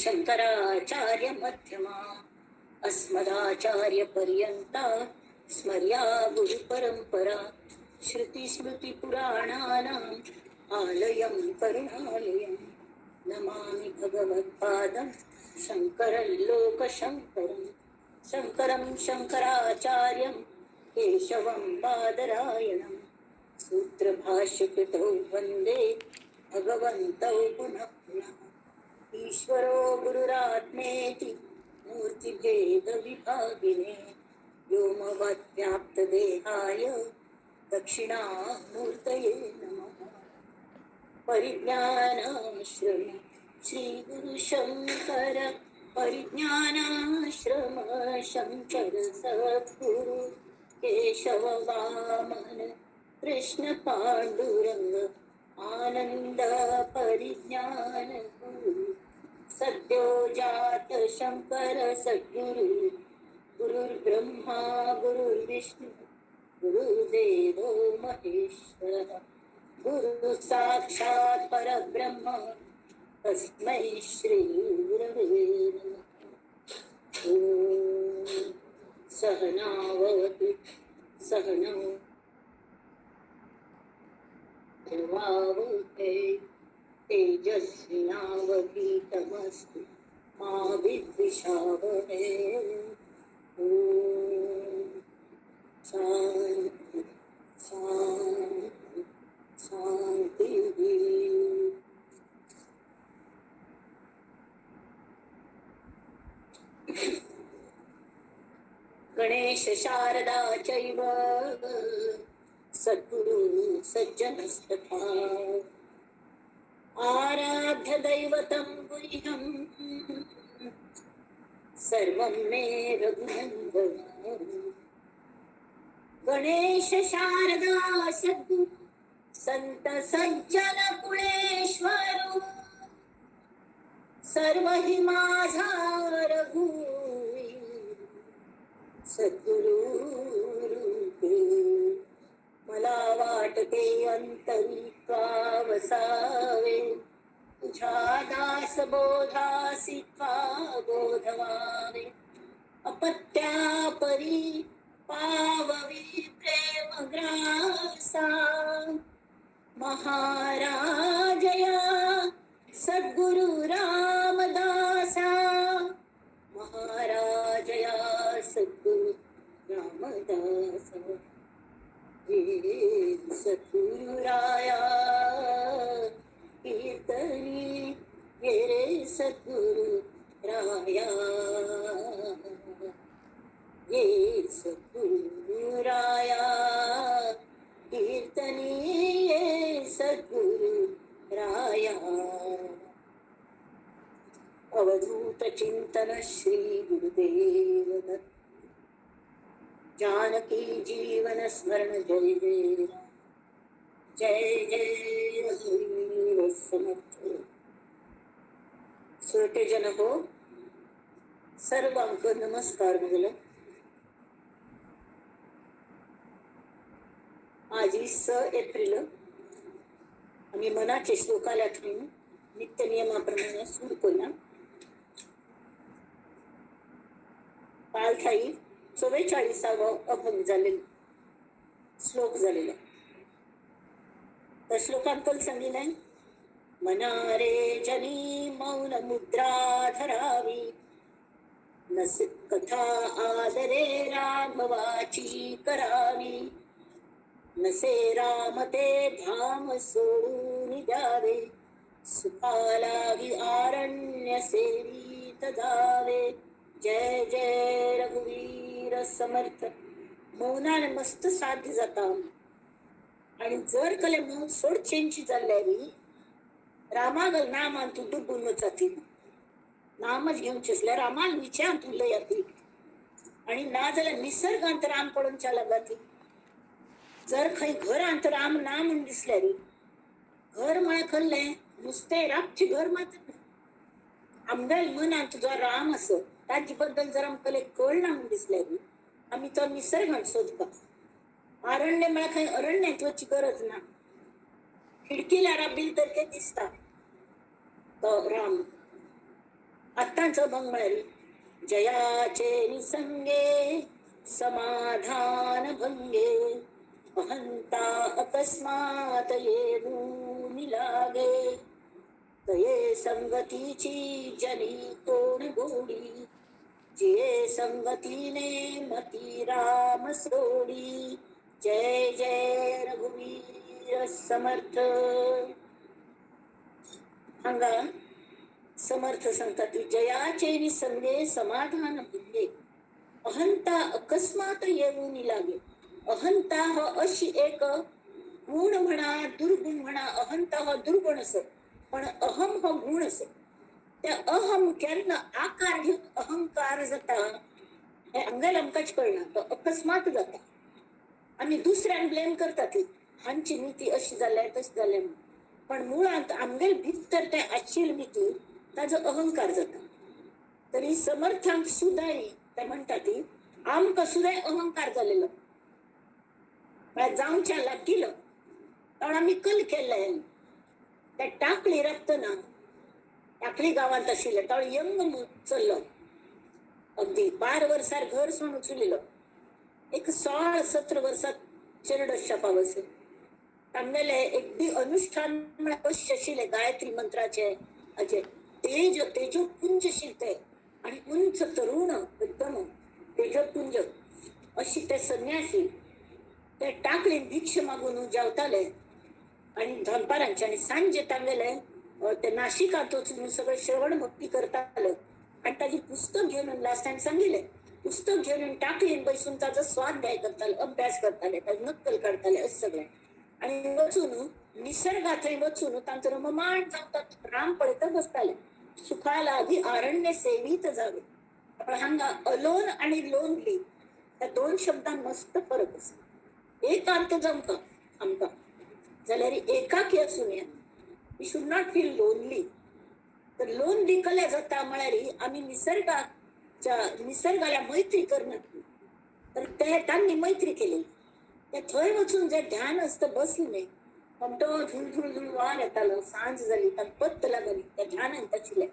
शंकराचार्य मध्यमा अस्मदाचार्य पर्यंता स्मर्या गुरु परंपरा श्रुती स्मृती पुराणानाम् आलयं करुणालयं नमामि भगवत्पादं शंकरं लोकशंकरं शंकरं शंकराचार्यं केशवं बादरायणं सूत्रभाष्यकृतौ वन्दे भगवन्तौ पुनः पुनः ईश्वरो गुरुरात्मेति मूर्तिभेदविभागिने व्योमवद्व्याप्तदेहाय दक्षिणामूर्तये नमः। परिज्ञानाश्रम श्रीगुरुशंकर परिज्ञानाश्रम शंकर सद्गुरु केशव वामन कृष्ण पांडुरंग आनंद परिज्ञान गुरु सद्यो जात शंकर सद्गुरु गुरुर्ब्रह्मा गुरुर्विष्णु गुरुर्देवो महेश्वर गुरु साक्षात् परब्रह्म तस्मै श्री गुरवे नमः। ओम सहनावतु सहनौ भुनक्तु तेजस्विनावधीतमस्तु मा विद्विषावहै। ओम शांति शांति शांति। गणेश शारदा चैव सद्गुरु सज्जनस्तथा आराध्य दैवतं गुह्यं सर्वं मे रघुनन्दन। गणेश शारदा सद्गुरु संत सज्जन कुळेश्वर सर्व हि माझा रघुवीर सद्गुरु रूपे मला वाटते अंतरी वसावे तुझ्या दास बोधासी बोधवावे अपत्या परी पाववी प्रेम ग्रासा महाराजया सद्गुरु रामदासा महाराजया सद्गुरु रामदासा सद्गुरु राया कीर्तनी ये रे सद्गुरु राया ये सद्गुरु राया कीर्तनी ये सद्गुरु राया। अवधूत चिंतन श्री गुरुदेव दत्त जानकी जीवन स्मरण जय जय जय जय रघुवीर समर्थ। श्रोते जन हो सर्वांक नमस्कार बोल। आज 6 एप्रिल आम्ही मनाचे श्लोकाला ठेवून नित्य नियमाप्रमाणे सुरू करूया। काल थाई 44वा अभंग झालेला श्लोक झालेला। तर श्लोकांकल सांगितलंय मनारे जनी मौन मुद्रा धरावी नस कथा आदरे राघवाची करावी नसे रामते धाम सोडून द्यावे सुखालागी आरण्य सेवित जावे। जय जय रघुवीर समर्थ। मौनाने मस्त साध्य जाता आणि जर कले मौन सोड चेंची जाल्ल्यारी रामागल नामान तू डुबून जाती नामच घेऊन चिसल्या रामाल विचार तुला येते आणि ना जाल्यार निसर्गांत राम पडून चाला जाती। जर खंय घर अंत राम ना म्हणून दिसल्यारी घर म्हळ्यार खल्ले नुसते राबची घर मात्र आमगेल मनान तुझा राम असो ताजे बद्दल जर आमकां कळना म्हणून दिसल्यारी आम्ही तो निसर्गांत सोदता। अरण्य म्हळ्यार खंय अरण्यात वचची गरज ना खिडकीला राबिल तर ते दिसता तो राम समर्थांचं मग म्हणाली, जयाचे निसंगे समाधान भंगे, अहंता अकस्मात येऊन लागे, तये संगतीची जनी कोण गोडी, जिये संगतीने मती राम सोडी. जय जय रघुवीर समर्थ. सांगा, समर्थ सांगतात, जयाचे निसंगे समाधान भंगे, अहंता अकस्मात येऊन लागे. अहंता हा अशी एक गुण म्हणा, दुर्गुण म्हणा. अहंता हा दुर्गुण असो, पण अहम हा गुण असो. त्या अहंकाराला आकार घेऊन अहंकार जाता, हे अंगाला अमकाच कळणार, तो अकस्मात जाता. आणि दुसऱ्यान ब्लेम करतात, हांची नीती अशी झाल्या तशी झाल्या. पण मुळात आमगेल भितर त्या आशील नीती ताजो अहंकार जाता. तरी समर्थांक सुद्दाय ते म्हणतात, आमकां सुद्दां अहंकार झालेलो. जाऊच्या लागील पण आम्ही कल केले. त्या टाकळी रक्तना, टाकळी गावात आशिल्ले तो यंग चल्लो, अगदी 12 वर्सार घर सोडून चुलिलो. एक 16-17 वर्सात चेरड शापावस. तांगेले एकदी अनुष्ठान कशे आशिल्ले गायत्री मंत्राचे, अजे तेजोपुंज आशिल्ले आणि उंच तरुण एकदम तेजोपुंज अशी ते संन्यासी ते टाकळीन भिक्ष मागून जेवताले. आणि धनपारांचे आणि सांजे तांगेले ते नाशिकात वचून सगळे श्रवण भक्ती करताले. आणि ताजी पुस्तक घेऊन लास्ट टाइम सांगितले, पुस्तक घेऊन टाकलीन बसून ताचा स्वाध्याय करताले, अभ्यास करताले, ताजी नक्कल काढताले असे सगळे. आणि वचून निसर्गात वचून तांचं रममाण जातात, राम पळयत बसताले. सुखाला आधी अरण्य सेवीत जावे. आपण हांगा अलोन आणि लोनली त्या 2 शब्दांत मस्त फरक आसा. एकांत जमका आमकां जाल्यार एकाकी असून we should not feel lonely. तर लोनली कले जाता म्हळ्यार आम्ही निसर्गाला मैत्री करनात. तर ते तांणी मैत्री केली. ते थंय वचून जे ध्यान असतं बसले, म्हणतो झुळझुळ वार येतालो. सांज जाली, ताका पत्त लागली. त्या ध्यानांत आशिल्ले,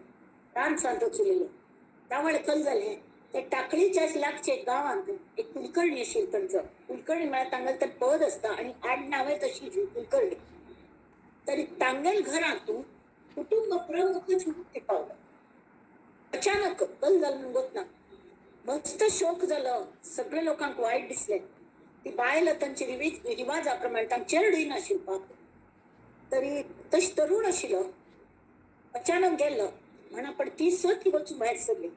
रान सांत वचुलेले. त्यावेळे कल जाले, ते टाकळीच्याच लागचे गावांत एक कुलकर्णी आशिल्ली. तांचो कुलकर्णी म्हळ्यार तांगेल ते पद असता आणि आडनांवय तशी कुलकर्णी. तरी तांगेल घरांतून कुटुंब प्रमुखच मुक्ती पावलो. अचानक कल जालो म्हणून गोतना. मस्त शोक जालो, सगळे लोकांक वायट दिसले. ती बायल तांची रिवाजाप्रमाणे तांचे चेडूय नाशिल्लो पाप. तरी तशी तरुण आशिल्लो. अचानक गेल्लो म्हणा, पण ती सती वचून भायर सरली.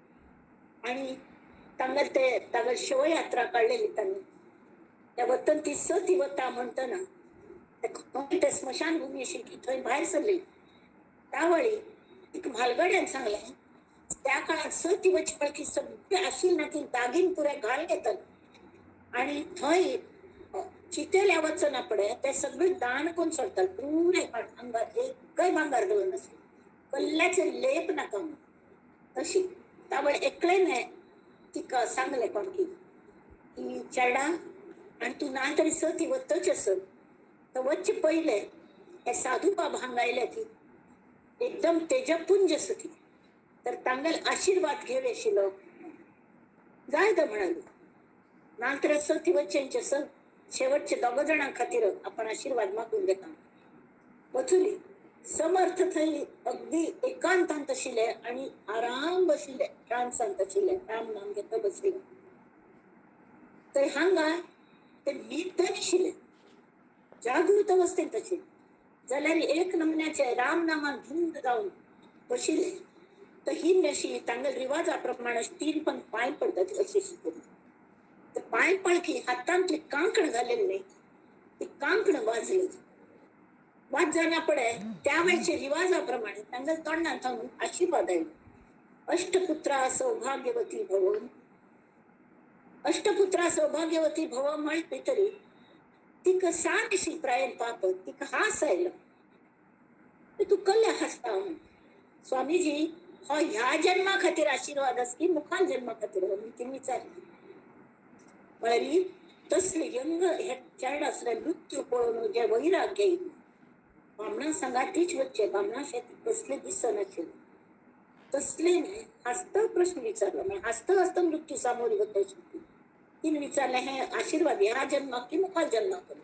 आणि तांगेल शवयात्रा काढलेली तांणी. त्या वतन ती सती वता म्हणतना ते स्मशान भूमी आशिल्ली थंय भायर सरली. त्यावेळी एक म्हालगड्यान सांगले, त्या काळात सती वचची पळकी सगळे आशिल्ली ना ती दागीन पुरे घाल घेतात. आणि थंय चितेल्या वचना पडे ते सगळे दान कोण सोडतात. पुरे अंगार एकय भांगार दवर नासले, कल्ल्याचे लेप नाका म्हणून. तशी त्यावेळे एकल्याने तिका सांगले कोण की चेडा, आणि तू ना तरी सती वतच असत तर वच्चे पहिले हे साधू बाब हांगायले ती एकदम तेजपुंज सती. तर तांगेल आशीर्वाद घेवे आशिल्लो. जाय तर म्हणाली. नांतर सती वच्चेंचे शेवटचे 2 जाणां खातीर आपण आशीर्वाद मागून घेता. वचुली. समर्थ थंय अगदी एकांतांत आशिल्ले आणि आराम बशिल्ले, राम सांत आशिल्ले, राम नाम घेता बसले. तर हांगा ते निद्द आशिल्ले, जागृत अवस्थेंत आशिल्ले. जाल्यार एक नमुन्याचे राम नामान धुंद जावन बशिल्ले. तर ही अशी तांगेल रिवाजाप्रमाणे 3 पण पांय पडतात अशी शिकवली. तर पांय पळकी हातांतली कांकण घालेली, ती कांकण वाजली. वाज जाना पडे त्यावेळेचे रिवाजाप्रमाणे तांगेल तोंडांत थांबून आशीर्वाद आयलो. अष्टपुत्रा सौभाग्यवती भव. अष्टपुत्रा सौभाग्यवती भव म्हणली तरी तिका सांग अशी प्रायण पाप तिका हास आयलो. तू कल्ल्या हासता. स्वामीजी हो ह्या जन्मा खातीर आशीर्वाद आस की मुखाल जन्मा खातीर हो, मी ती विचारली. म्हळ्यार तसले यंग हे चेडा असले मृत्यू पळोवन जे वैराग घेयना बामणा सांगा तीच वच्चे. बामणा शेती कसले दिसनाशिल्ले तसले न्ही हसतं प्रश्न विचारला, मग हसतं हसतं मृत्यू सामोरी होत शेवटी. तिने विचारलं, हे आशीर्वाद ह्या जन्मा की मुखाल जन्मा करू.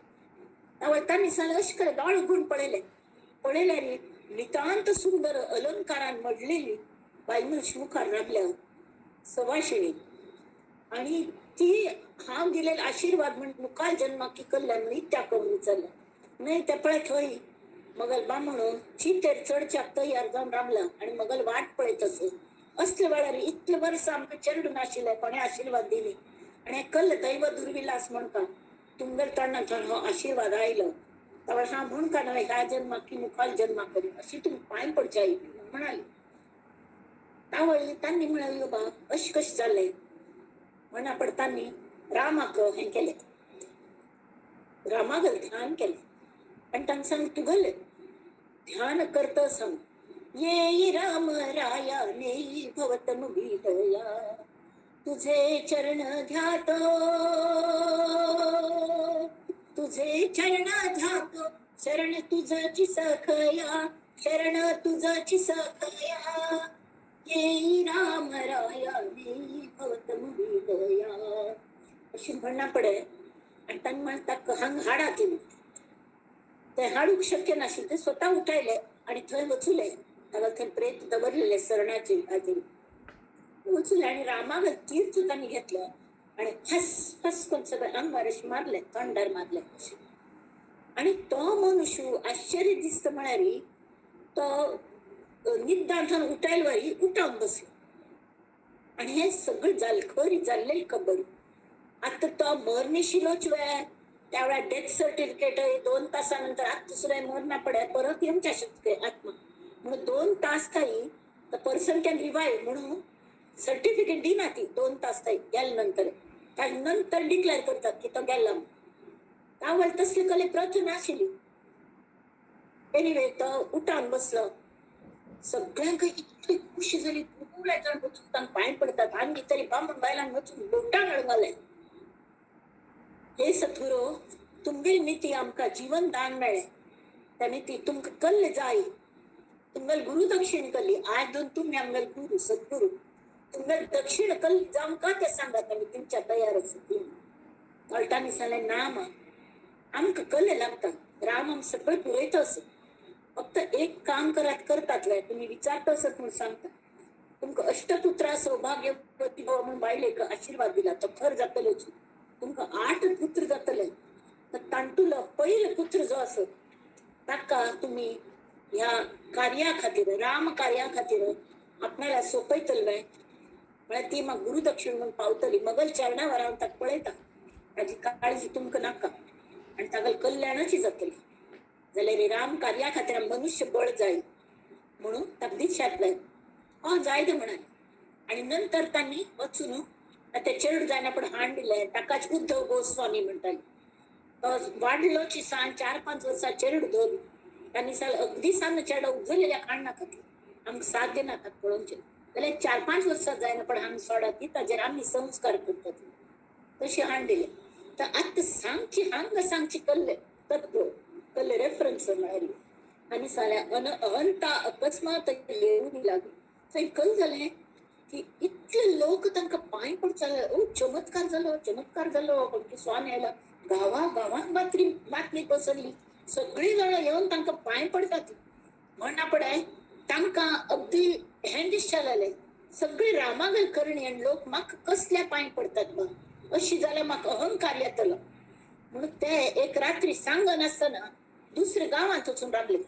त्यावेळी त्यांनी सांगितलं, अशकडे डोळ उघडून पळेले नितांत सुंदर अलंकारान मडलेली बायमूस मुखार राबल्या सवाशिणी, आणि ती हांव दिलेला आशीर्वाद म्हणून मुखाल जन्मा की कल्याण नित्या करून विचारलं. नाही त्या पळत होई मगल बामणो चितेर चढच्याक तयार जाऊन राबला आणि मगल वाट पळत असे. असले वेळार इतले वर्ष आमकां चेडून आशिल्ले कोणे आशीर्वाद दिली आणि कल्ल दैव दुर्विलास म्हणका तुंगल तणा हो आशीर्वाद आयलो. त्यावेळी हा म्हणका नव्हे ह्या जन्मा की मुखाल जन्मा करी अशी तुम्ही पाय पडची आई म्हणाली. त्यावेळी त्यांनी म्हणाले, बा अशी कशी चालले म्हणा पडतांनी रामाक हे केले, रामागल ध्यान केले आणि त्यांना सांग तू घाल ध्यान करत सांग ये राम राया नेई भवतम विदया तुझे चरण ध्यात, तुझे चरण ध्यात शरण तुझची सखया, शरण तुझची सखया ये राम राया नेई भवतम विदया अशी म्हणणं पडे. आणि त्यांनी म्हणतात हांग हाडा तिने ते हाडूक शक्य नाशिल ते स्वतः उठायले आणि थंय वचुले. त्याला थंय प्रेत दबरलेले सरणाचे आधी वचुले आणि रामागल तीर्थ त्यांनी घेतलं आणि फस फस करून सगळे अंगार अशी मारले, तोंडार मारले. आणि तो मनुष्य आश्चर्य दिसत म्हणारी तो निदान उठायला वारी उठावून बसलो. आणि हे सगळं झालं खरी चाललेली खबर. आता तो मरणीशिलोच वेळ त्यावेळा डेथ सर्टिफिकेट 2 तासानंतर आता दुसऱ्या मरणा पड्या परत येऊच्या शकते आत्मा म्हणून 2 तास काही तर पर्सन कॅन रिवाईव्ह म्हणून सर्टिफिकेट दिना ती 2 तास काही गेल्यानंतर काही नंतर डिक्लेअर करतात की तो गेला. त्यावेळी तसली कले प्रथा नाशिली. एनिवे तो उठान बसलं. सगळ्यांक इतकी खुशी झाली, पाय पडतात आणि तरी बामण बायलांना वचून लोटा गळगाले. हे सद्गुरू तुमगेल नीती आमका जीवन दान मेळे त्या नीती तुमका कल्ले जाई तुमगल गुरु दक्षिण कल्ली आज दोन तुम्ही आमगल गुरु सद्गुरू तुमगल दक्षिण कल्ली जाऊन का ते सांगत आम्ही तुमच्या तयारच कळटानी साले नाम आमका कल्ले लागतात. राम आम सगळं पुरयत असे. फक्त एक काम करतात वेळ तुम्ही विचारत असत म्हणून सांगता. तुमका अष्टपुत्रा सौभाग्यवती भाव म्हणून बायले आशीर्वाद दिला तर खर जातलेच. तुमका 8 पुत्र जातले तर तांटूला पहिलं पुत्र जो असत ताका तुम्ही ह्या कार्या खातीर राम कार्या खातीर आपल्याला सोपयतल वेळ म्हळ्यार ती मग गुरु दक्षिण म्हणून पावतली. मगल चरणावर हांव ताका पळयता ताजी काळजी तुमकां नाका आणि तागल कल्याणाची जातली. जाल्यार राम कार्या खातीर मनुष्य बळ जाय म्हणून ताका दिशातले जाय ते म्हणाले. आणि नंतर त्यांनी वचून ते चेडू जायना पण हाण दिले ताकाच उद्धव गोस्वामी म्हणताले. तो वाडलोची सान 4-5 वर्सां चेडू धरली त्यांनी सांग अगदी सांग चेडो उजळलेल्या खाणना खातीर आमकां साथ देना ताका पळोवचे जाल्यार 4-5 वर्सां जायना पण हांगा सोडा ती ताजेर आमी संस्कार करतात तशी हाण दिले. तर आतां सांगची हांगा सांगची कल्ले तत्व कल्ले रेफरन्स मेळ्ळी आनी सांगल्या अहंता अकस्मात येवूंक लागली. थंय कल जालें की इतले लोक तांकां पांय पडचाले. चमत्कार जालो पण स्वामी आयला गांवांत बातमी पसरली. सगळी जाणां येवन तांकां पांय पडतात. म्हणना पडाय तांकां अगदी हें दिसचे लागलें सगळी रामागल करणी आनी लोक म्हाका कसल्या पांय पडतात बा अशी जाल्यार म्हाका अहंकार येतलो म्हणून ते एक रात्री सांग नासतना दुसऱ्या गांवांत वचून राबले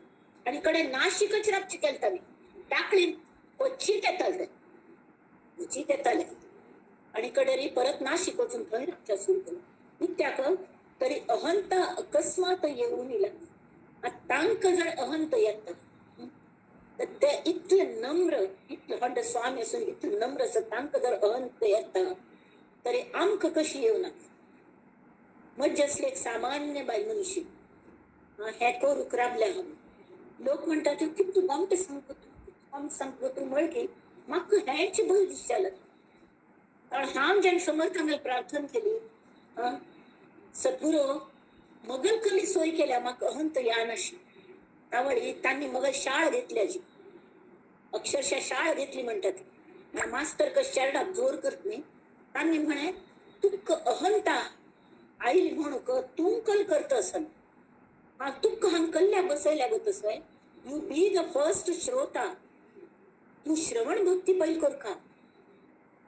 आनी कडेन नाशिकच राबचे केले तांणी. टाकळीन पच्छीत येताले आणि कडेरी परत नाशिक वचून थंय राबच्या सुरू केलं. नित्याक तरी अहंता अकस्मात येऊन लागली. तांकां जर अहंत येता तर ते इतले नम्र इतले व्हड स्वामी असून इतले नम्र आसा तांकां जर अहंत येता तरी आमकां कशी येवना. मज्ज असले एक सामान्य बाय मनुष्य हे करूक राबल्या हांव. लोक म्हणटात कितू गोमटे सांगतो तू म्हळकी म्हाका हेंची भंय दिसतालो. कारण हांव जेन्ना समर्थांगेर प्रार्थना केली सद्गुरू मगल कली सोय केल्या म्हाका अहंत या नाशिल्ली. त्यावेळी तांणी मगल शाळा घेतल्याची अक्षरशः शाळा घेतली म्हणटात मास्तर कशारडात जोर करतनी तांणी म्हणे तुक अहंता आईल म्हणू क तू कल करत असन हा तुक हांग कल्ल्या बसयल्या गतसय यू बी द फर्स्ट श्रोता तू श्रवण भक्ती बैल कर का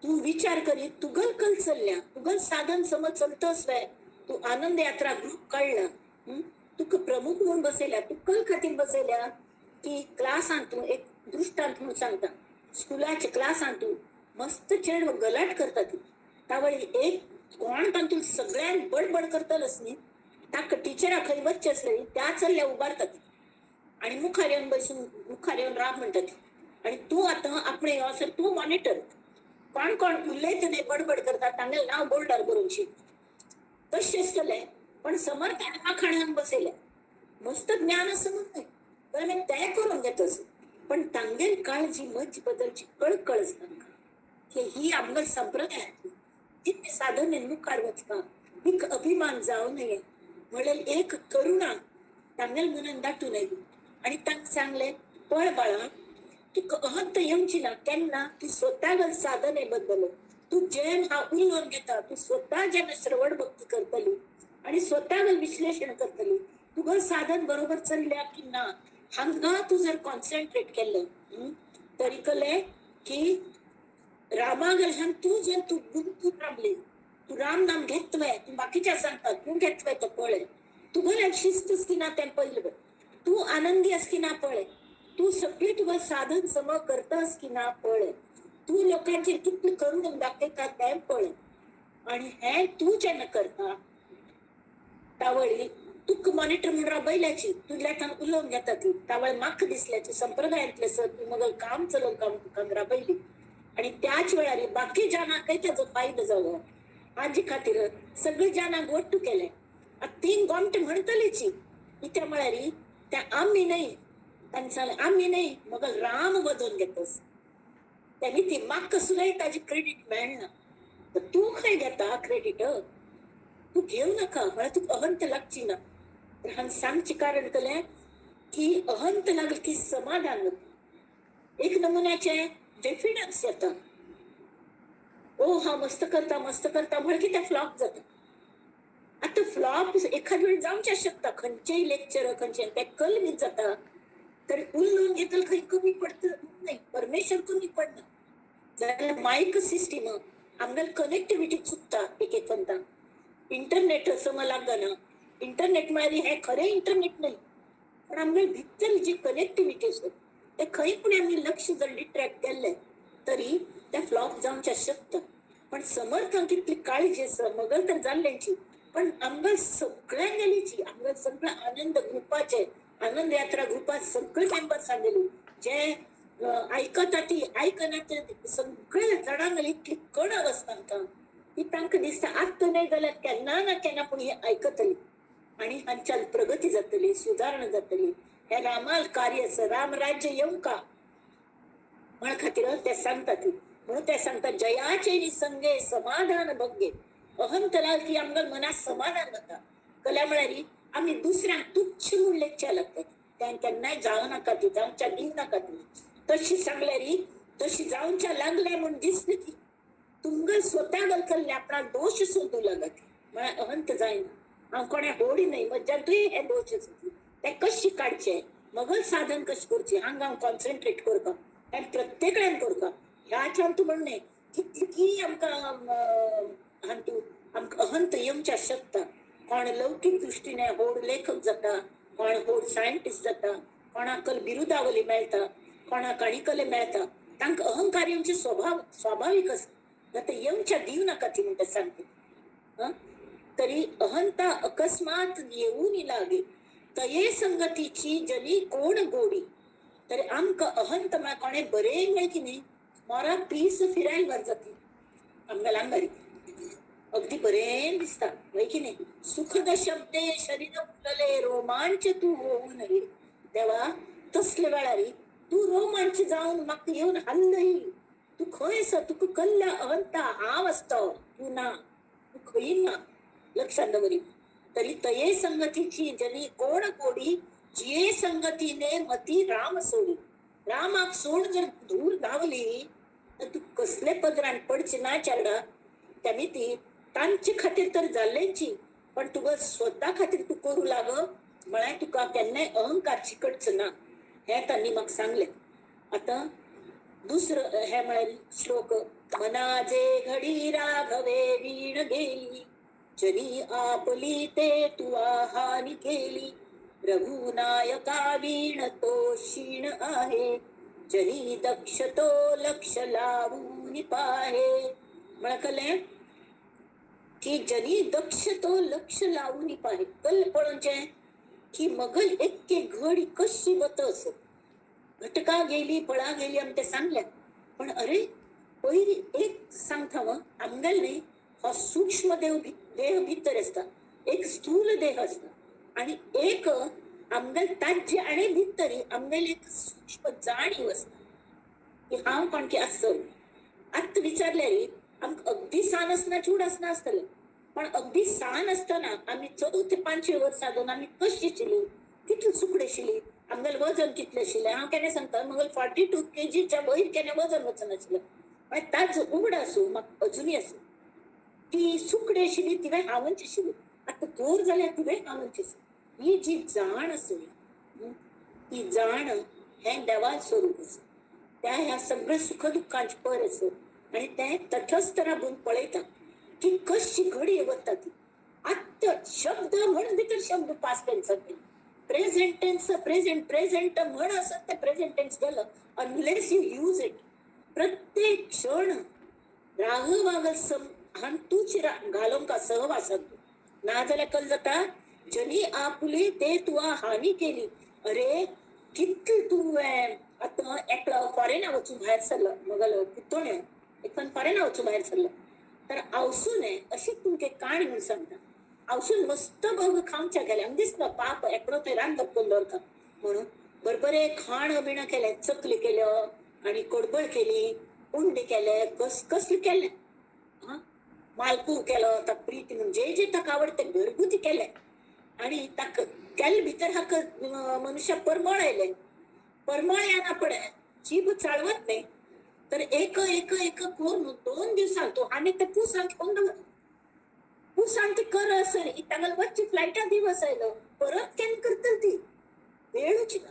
तू विचार करी तुगल कल चलल्या तुगल साधन सम चलतस वय तू आनंद यात्रा ग्रुप काढला तुक प्रमुख म्हणून बसयल्या तू कल खातीर बसयल्या की क्लास आणतो एक दृष्टांत म्हणून सांगता स्कुलाचे क्लास आणतो मस्त चेड गलाट करतात त्यावेळी एक कोण तांतून सगळ्यान बडबड करतलच न्ही ताका टिचरा खंय वच्चे असले त्या चल्ल्या उबारतात आणि मुखार येऊन बसून मुखार येऊन राब म्हणतात आणि तू आता आपणे असं तू मॉनिटर कोण कोण उलयत नाही बडबड करतात तांगेल नाव बोर्डार बरोवन शीट तशें आसतलें पण समर्थ आखाण्यान बसयल्या मस्त ज्ञान असं म्हणतंय तर आम्ही तय करून घेतोस पण तांगेल काळजी मज बदलची कळकळच तांकां की ही आमगल संप्रदाय इतके साधन मुखार वचका एक अभिमान जाऊ नये म्हणेल एक करुणा तांगेल मनान दाटू नये आणि तांक सांगले पळ बाळा तू अहंत येवची ना केन्ना तू स्वतःगल साधने बद्दल तू जेन हा उलोवन घेता तू स्वतः जेन्ना श्रवण भक्ती करतली आणि स्वतःगल विश्लेषण करतली तुगल साधन बरोबर चलल्या की ना हांगा तू जर कॉन्सन्ट्रेट केलं तरी कले की रामागल ह्यान तू जर तू गुंतून राबले तू राम नाम घेतवय तू बाकीच्या सांगतात तू घेतवय तो पळे तुगल शिस्तच की ना त्या पहिलं तू आनंदी अस की ना पळे तू सगळी तुझं साधन सम करतास की ना पळे तू लोकांचे कितले करून दाखयता ते पळे आणि हे तू जेन्ना करता त्यावेळी तुक मॉनिटर म्हणून राबयल्याची तुझ्या थांग उलोवन घेता ती त्यावेळी म्हाका दिसल्याची संप्रदायांतले सर तू मग काम चलोवन काम राबयली आणि त्याच वेळार बाकी जाणांकय त्याचो फायदो जालो हाजे खातीर सगळे जाणांक वट्टू केले तीन गोमटे म्हणतलीची त्या म्हळ्यार त्या आम्ही नाही तांणी सांगले आम्ही नाही मग राम बदोवन घेतस त्यांनी ती म्हाका सुद्दां ताजी क्रेडीट मेळना तर तू खंय घेता क्रेडीट तू घेऊ नका म्हळ्यार तुका अहंत लागची ना तर हांगा सांगचे कारण कले की अहंत लागले की समाधान एक नमुन्याचे डेफिडन्स येता ओ हा मस्त करता म्हण की ते फ्लॉप जाता आता फ्लॉप एखाद वेळी जावचे शकता खंयचेय लेक्चर खंयचे ते कल बी जाता तर उलोवन घेतल खंय कमी पडत नाही परमेश्वर कमी पडना जाल्यार मायक सिस्टीम आमगेल कनेक्टिविटी चुकता एक म्हणता इंटरनेट असं मला लागना इंटरनेट म्हळ्यार हे खरें इंटरनेट नाही पण आमगेल भितर जी कनेक्टिविटी असत ते खंय पण आम्ही लक्ष जर डिट्रॅक्ट केले तरी ते फ्लॉप जावचे शकता पण समर्थांक कितली काळजी आसा मगल तर जाल्ल्यांची पण आमगेल सगळ्यां गेलीची आमगेल सगळं आनंद ग्रुपाचे आनंद यात्रा ग्रुपात सगळे मेंबर सांगलेली जे ऐकता ती ऐकना सगळे जणांगेली इतली कण आसता ती तांकां दिसता आत्ता नाही जाल्यार केन्ना ना केन्ना पूण हे आयकतली आणि हांच्यान प्रगती जातली सुधारणा जातली हे रामाल कार्य आसा राम राज्य येवं का म्हण खातीर ते सांगतात म्हणून ते सांगतात जयाचे निसंगे समाधान भोगे अहंत लागली की आमगेल मनात समाधान जाता कल्या म्हळ्यार आम्ही दुसऱ्यांक तुच्छ म्हणून लेखच्या लागतात त्यांना नाही जावं नाका ती जावच्या दिव नाका ती तशी सांगल्यार तशी जावच्या लागले म्हणून दिसली की तुमगल स्वतः कल्ले आपला दोष सोदू लागत म्हळ्यार अहंत जायना हांव कोणा होडी नाही मज्जा तुय हे दोष ते कशी काडचे मगल साधन कशी करची हांगा हांव कॉन्सन्ट्रेट करता आणि प्रत्येकल्यान करता ह्याच्यान तू म्हणणे कितकी आमकां हांतू आमकां अहंत येवच्या शकता कोण लौकिक दृष्टीने होड लेखक जाता कोण होड सायंटिस्ट जाता कोणाकल बिरुदावली मेळटा कोणाक आनीकले मेळटा तांकां अहंकार येवचे स्वाभाविक आसा ते येवच्या दिव नाका ती म्हणटा सांगते तरी अहंता अकस्मात येऊन लागे तये संगतीची जनी कोण गोडी तरी आमकां अहंत म्हळ्यार कोणे बरें मेळ की न्ही मोरा पीस फिरायला बर जाती आमगेल आंगारी अगदी बरें दिसता वय की नाही सुखद शब्दे शरीर फुलले रोमांच तू होऊ नये देवा तसले वेळार तू रोमांच जावन म्हाका येवन हल्लय तू खंय आसा तुका कल्ल्या अहंता हांव आसता तू ना तू खंय ना लक्षात दवरी तरी तये संगतीची जनी कोण कोडी जिये संगतीने मती राम सोडी रामाक सोड जर दूर धावली तू कसले पदरान पडची ना चेडा त्यामी ती तांचे खातीर तर जाल्लेची पण तुका स्वता खातीर तू करू लाग म्हळ्यार तुका केन्नाय अहंकार चिकटचो ना हे तांणी म्हाका सांगले. आता दुसरं हे म्हळ्यार श्लोक मनाजे घडी राघवे वीण गेली जनी आपली ते तुआ हानी केली रघुनायका वीण तो क्षीण आहे जनी दक्ष तो लक्ष लावून पाहे. म्हळकले की जनी दक्ष तो लक्ष लावून पाहे कल पळोवचे की मगल एक्के घडी कशी वत असो घटका गेली पळा गेली आमी ते सांगल्या पण अरे पयली एक सांगता व आमगेल न्ही हो सूक्ष्म देह भितर असता एक स्थूल देह असता आणि एक आमगेल ताजे आणि भितरी आमगेल एक सूक्ष्म जाणीव असता की हांव कोण की आसतलो. आत्ता विचारले रे आमकां अगदी सान आसना चूड आसना आसतलें पण अगदी सान असताना आम्ही 4 ते 5 वर्सां जावन आमी कशी आशिल्ली कितली सुकडी आशिल्ली आमगेलें वजन कितलें आशिल्लें हांव केन्ना सांगता मगेल 42 kg वयर केन्ना वजन वचनाशिल्लें मागीर ताजो उगड आसूं म्हाका अजुनूय आसूं ती सुकडी आशिल्ली तिवे हांवच आशिल्ली आतां गोर जाल्यार तिवे हांवच आसा ही जी जाण आसा ती जाण हें देवाचें स्वरूप आसा त्या ह्या सगळ्या सुख दुःखांचे पर आसा आणि ते तटस्थ राबून पळयता की कशी घडी वता ती आत्ता शब्द म्हण भितर शब्द पास्ट टेन्सात प्रेझेंट टेन्स प्रेझेंट म्हण असत ते प्रेझेंट टेन्स गेलं अनलेस यू यूज इट प्रत्येक क्षण राग वागल हान तूच घालून का सहवासात ना जाल्यार कल जाता जनी आपली ते तुआ हानी केली. अरे कितली तू आता एकलो फॉरेना वचून भायर सरलो मगल पुतोण्या एक फॉरेना वचून भायर सरलो तर आवसून अशी तुमके काणी म्हणून सांगता आवसून मस्त बघ खावच्या गेले आमी दिसता पाप एकलो थंय रान दपकून दवरता म्हणून बरोबरे खाण बिण केले चकली केल्यो आणि कडबळ केली उंडी केले कसले केले मालपूर केलो ताका प्रीती म्हणून जे जे ताका आवडते घरगुती केले आणि ताका केले भितर हाका मनुष्य परमळ आयले परमळ येना पडे जीभ चाळवत नाही तर एक करून 2 दिवसां तो आनी ते पुसांत कोण दवर पुसांत ते कर असं तांगल वच्ची फ्लायटा दिवस आयलो परत केन्ना करतली ती वेळूच ना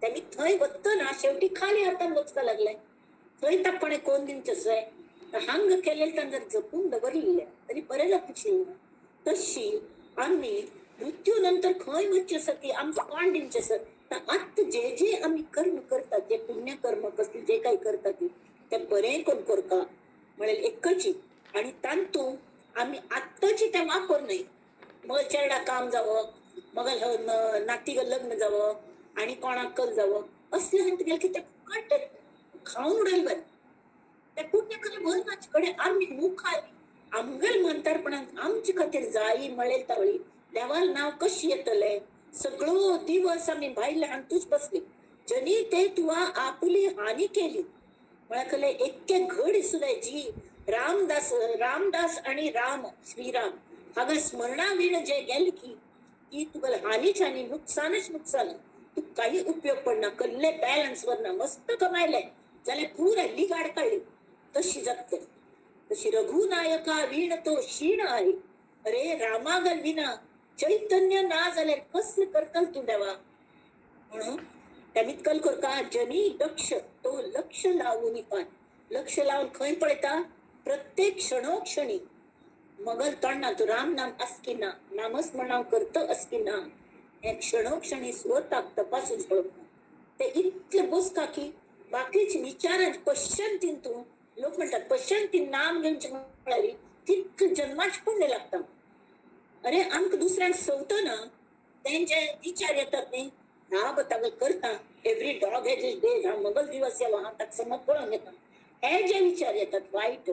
त्यांनी थंय वत्त ना शेवटी खाली हातान वचका लागले थंय तापणे कोण दिवचे सय हांग केलेले तांगर जपून दवरलेले तरी बरें जावपाची तशी आम्ही मृत्यू नंतर खंय वच्चे आसा की आमकां कोण दिवचे सर आत्ता जे जे आम्ही कर्म करतात जे पुण्य कर्म कसले जे काही करतात ते बरें कोण करता म्हळ्यार एकची आणि तांतू आम्ही आत्ताची ते वापर नाही मग चेडा काम जावं मग नातीग लग्न जावं आणि कोणाक कल जावं असले हांत गेले की ते फुकट खाऊन उडयले बरें ते पुण्य कले भरनाचे कडे आम्ही मुखार आमगेल म्हणतारपणांत आमचे खातीर जायी मळेल तावळी देवाल नाव कशी येतले सगळो दिवस आम्ही भायले हांतूच बसली जनी ते तुआ आपली हानी केली म्हळ्यार एक्के घडी सुद्धा जी रामदास आणि राम श्रीराम हांगा स्मरणा विण जे गेले की तुका हानीच हानी नुकसानच नुकसान तू काही उपयोग पडना कल्ले बॅलन्स वरना मस्त कमायले जाल्यार पुरा लिगाड काढली तशी जगते तशी रघुनायका वीण तो क्षीण आहे. अरे रामागल विना चैतन्य ना जाल्यार कसले करतल तू देवा म्हणून त्यामीत कल करता जनी दक्ष तो लक्ष लावून पाय लक्ष लावून खंय पळयता प्रत्येक क्षणोक्षणी मगल तोंडा तू राम नाम असकी ना नामस्मरण करत असकी ना हे क्षणोक्षणी स्वताक तपासून पळोवता ते इतले बसता की बाकीचे विचारांत पश्चंतीन तू लोक म्हणतात पश्चंतीन नाम घेवचे म्हळ्यार तितके जन्माच पुण्य लागता. अरे आमकां दुसऱ्यांक सवतो ना तेंचे विचार येतात न्ही हांव ताका करता every dog hedge is days हांव मगल दिवस येलो हांव ताका समज पळोवन घेता हे जे विचार येतात वायट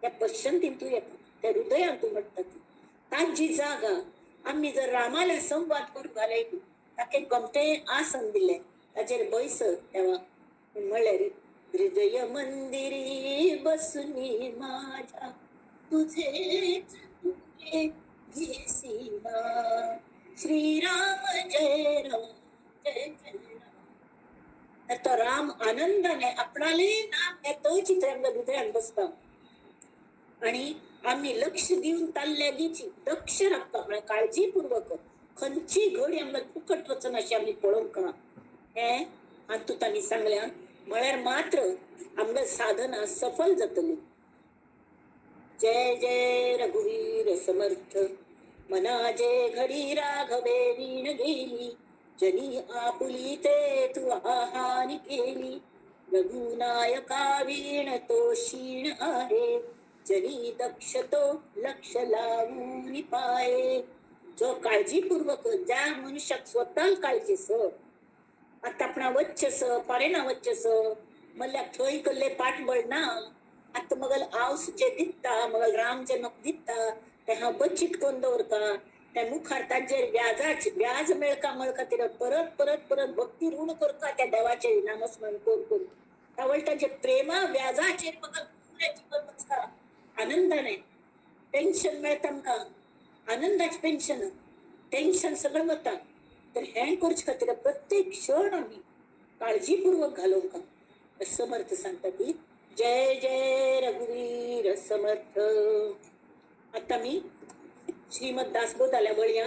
त्या पश्चंतीन तू येता त्या हृदयान तू म्हणटा ती ताजी जागा आम्ही जर रामाले संवाद करूंक घाले ताका गमतें आसन दिलें ताचेर बैस तेव्हा म्हळ्यार हृदय मंदिरी बसुनी माझ्या तुझेच घेसीना श्रीराम जय राम जय जय राम तो राम आनंदाने आपणाले नाम येतो चित्रांना हृदयात बसता आणि आम्ही लक्ष देऊन ताल्ल्यागीची दक्ष राखता काळजीपूर्वक खंची घडी आम्हाला फुकट वचन अशी आम्ही पळून का हे आणि तू त्यांनी सांगल्या म्हळ्यार मात्र आमचं साधना सफल जातली. जय जय रघुवीर समर्थ मनाजे घडी राघवे वीण गेली जनी आपुली ते तू आहानी केली रघुनायका वीण तो क्षीण आहे जनी दक्ष तो लक्ष लावून पाये. जो काळजीपूर्वक ज्या मनुष्यात स्वतः काळजी स आता आपणा वच्चस पारेना वच्चस मल्ल्या थोई कल्ले पाठबळ ना आता मगल आवस जे दिसता मगल राम जे मग दिसता ते हा बचित कोण दवर का त्या मुखार जे व्याजाच व्याज मिळका मळका तिला परत परत परत भक्ती ऋण कर का त्या देवाचे नामस्मरण कोण त्यावलटा जे प्रेमा व्याजाचे मगल पुऱ्या जीवन का आनंदाने पेन्शन मिळतं का आनंदाच पेन्शन टेन्शन सगळं होता तर हँग करूच खातीर प्रत्येक क्षण आम्ही काळजीपूर्वक घालवू का समर्थ सांगता की जय जय रघुवीर समर्थ. आता मी श्रीमद दासबोधाल्या वळया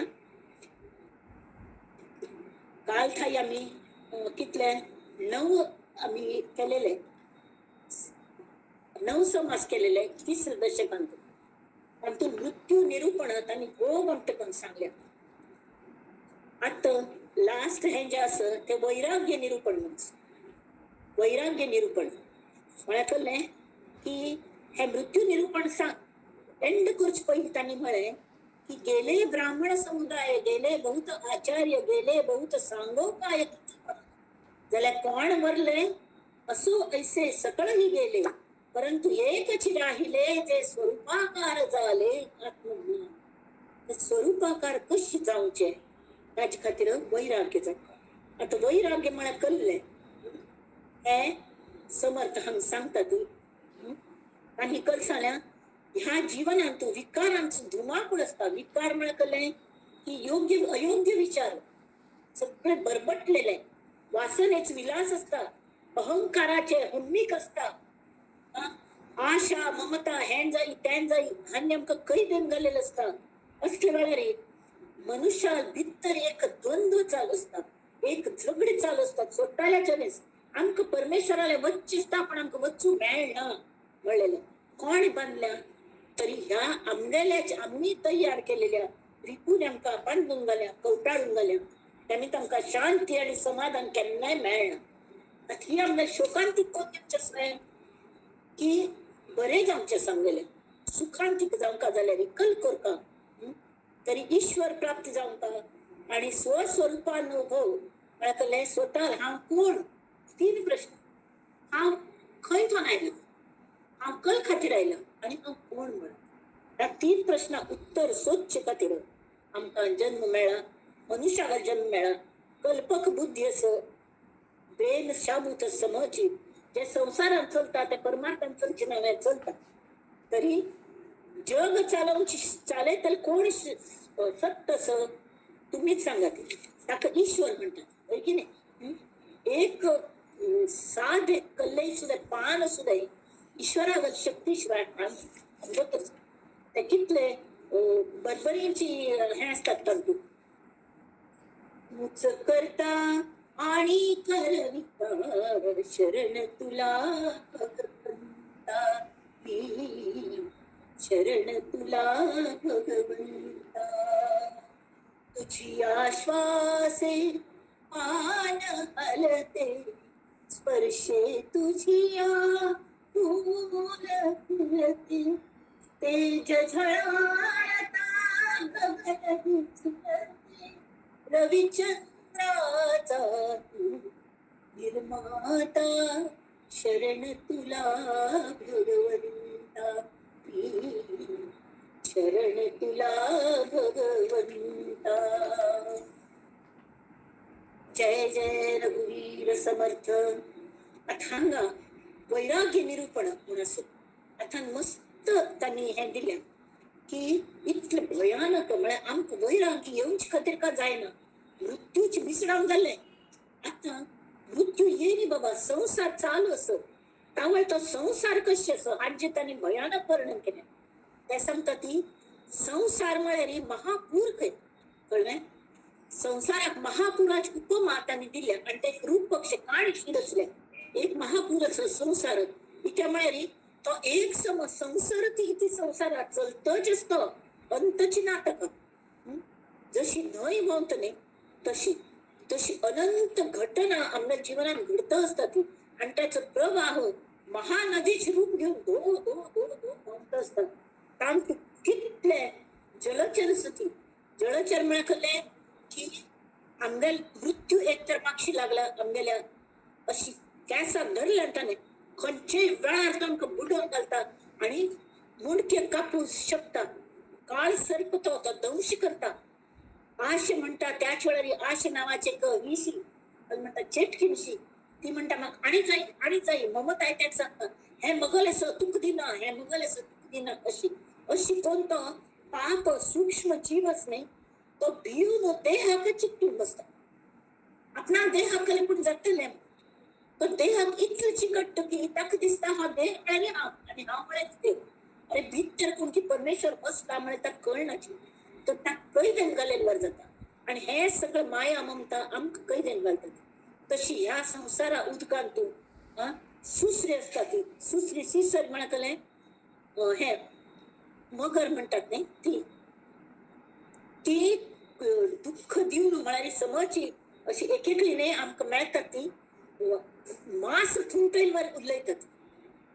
काल थाई आम्ही कितले 9 आम्ही केलेले 9 समास केलेले 30 दशकांत आणि तो मृत्यू निरूपणात आणि भोग आमटे पण सांगल्या. आता लास्ट हे जे असं ते वैराग्य निरूपण म्हणून वैराग्य निरूपण म्हळ्याकले की हे मृत्यू निरूपण एंड करूच पहिले त्यांनी म्हळे की गेले ब्राह्मण समुदाय गेले बहुत आचार्य गेले बहुत सांगो काय जाल्यार कोण वरले असो ऐसे सकळही गेले परंतु एकच राहिले ते स्वरूपाकार झाले आत्मज्ञान. स्वरूपाकार कशी जाऊचे त्याच्या खातीर वैराग्य जाता. आता वैराग्य मला कळले हे समर्थ हम सांगतात आणि कळसाल्या ह्या जीवनात विकारांचं धुमाकूळ असता. विकार मला कळले की योग्य अयोग्य विचार सगळे बरबटलेले वासनेच विलास असता अहंकाराचे हुन्मीक असता आशा ममता हेन जाई त्यान जाई हा नेमकं कै देऊन गेलेलं असता. असले वेळार मनुष्या भितर एक द्वंद्व चालू असतात एक झगडे चालू असतात स्वतःच्या वेळेस आमक परमेश्वराला वच्चिसता पण आमक वचू मेळना म्हणलेलं कोण बांधल्या तरी ह्या आमगेल्याच आम्ही तयार केलेल्या रिपून आमका बांधून गेल्या कवटाळून गेल्या त्याने आमका शांती आणि समाधान केन्नाय मेळना. ही आमच्या शोकांतीक कोण की बरे जावचे सांगले सुखांतीक जावका जाल्यार विकल करका तरी ईश्वर प्राप्त जावका आणि स्वस्वरूपानुभव म्हळ्याकले स्वतः हांव कोण 3 प्रश्न हांव खंयच्यान आयला हांव कल खातीर आयला आणि हांव कोण म्हण ह्या 3 प्रश्नाक उत्तर सोदचे खातीर आमकां जन्म मेळ्ळा मनुष्याक जन्म मेळ्ळा. कल्पक बुद्धी असो ब्रेन शाबूत समची जे संसारात चलता ते परमार्थात चलचे नव्हे चलता तरी जग चालवची चाले तर कोण सत्य अस तुम्हीच सांगा ताका ईश्वर म्हणतात होय की नाही. एक साध कल्लई सुद्धा पान सुद्धा ईश्वरावर शक्तीशिवाय होतच ते कितले बरबरींची हे असतात तंतू मुच करता आणि करविता शरण तुला भगवंता शरण तुला भगवंता तुझी आश्वासे पान हलते स्पर्शे तुझिया फूल फुलते तेज झळाळता गगन झुलते रविचंद्राचा तू निर्माता शरण तुला भगवंता शरण तुला भगवंता. जय जय रघुवीर समर्थ. अथांगा वैराग्य निरूपण म्हणून आता मस्त त्यांनी हे दिल्या की इतले भयानक म्हळ्यार आमकां वैराग्य येवचे खातीर का जायना मृत्यूची मिसडाव जाले आता मृत्यू येयली बाबा चालू असं त्यामुळे तो संसार कशी असं हाजी त्यांनी भयानक वर्णन केले. ते सांगतात ती संसार म्हळ्यार महापूर काय कळले. संसारात महापुराची उपमा त्यांनी दिल्या आणि ते एक रूप पक्ष काळशी रचले एक महापूरच संसार इथे म्हळ्यार तो एक संसार ती संसारात चलतच असतो अंतची नाटक. जशी न्हय व्हांवतली तशी तशी अनंत घटना आमच्या जीवनात घडत असतात आणि त्याचं प्रवाह महानदीचे रूप घेऊन धो धो धो धो व्हांवत असतात. काम कितले जलचर असती जलचर म्हळ्यार की आमगे मृत्यू एक तर मागशी लागला आमगेल्या अशी कॅसाक धरल्या ताणे खंयच्याय वेळार तांकां बुडोवन घालतात आणि मुंडके कापूं शकता. काळ सरपतो तो दंश करता. आशे म्हणता त्याच वेळार आशे नावाचे एक विशी म्हणता चेटकिणशी ती म्हणता म्हाका आणी जाय ममताय त्याक सांगता हे मगल असो तुक दिना हे मगल असो तुक दिना अशी अशी कोण तो पाप सूक्ष्म जीवच नाही तो भिवून देहाक चिकटून बसता. आपणा देहाकले पण जातले तो देहाक इतलं चिकटतो की ताका दिसता हा देह आणि हांव म्हळ्यार देव. अरे भितर कोण की परमेश्वर बसला म्हळ्यार ताका कळनाची तर ताका कैदेन घालेल्यार जाता आणि हे सगळं माया ममता आमकां कैदेन घालतात. तशी ह्या संसारा उदकांतून सुसरी असता ती सुसरी सिसर म्हळ्याकले हे मगर म्हणतात नाही ती दुःख दिवन म्हळ्यार समची अशी एक एकलीने आमकां मेळटात ती मास थुंकयल्यार उलयतात.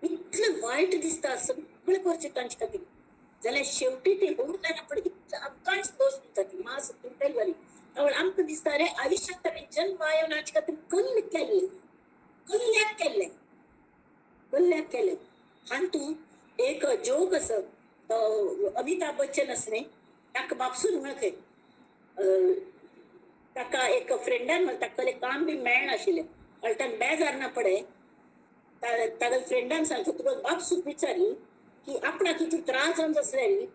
इतलें वायट दिसता सगळें करचें तांचे खातीर जाल्यार शेवटी ते होऊन जायना पण इतलें आमकांच दोश दिता ती मास थुंकयल्यार. त्यामुळे आमकां दिसता रे आयुश्यांत ताणें जन्म आयोवनाचे खातीर कल्ल्याक केलें. हातून एक जोक असो अमिताभ बच्चन असं न्ही ताका बापसून वळखय ताका एक फ्रेंडान ताका काम बी मेळनाशिल्लें अल्टान बेजार ना पडे ताका फ्रेंडान सांगता तुका बापसूक विचारी कि अपना किती त्रास जाऊन असलेली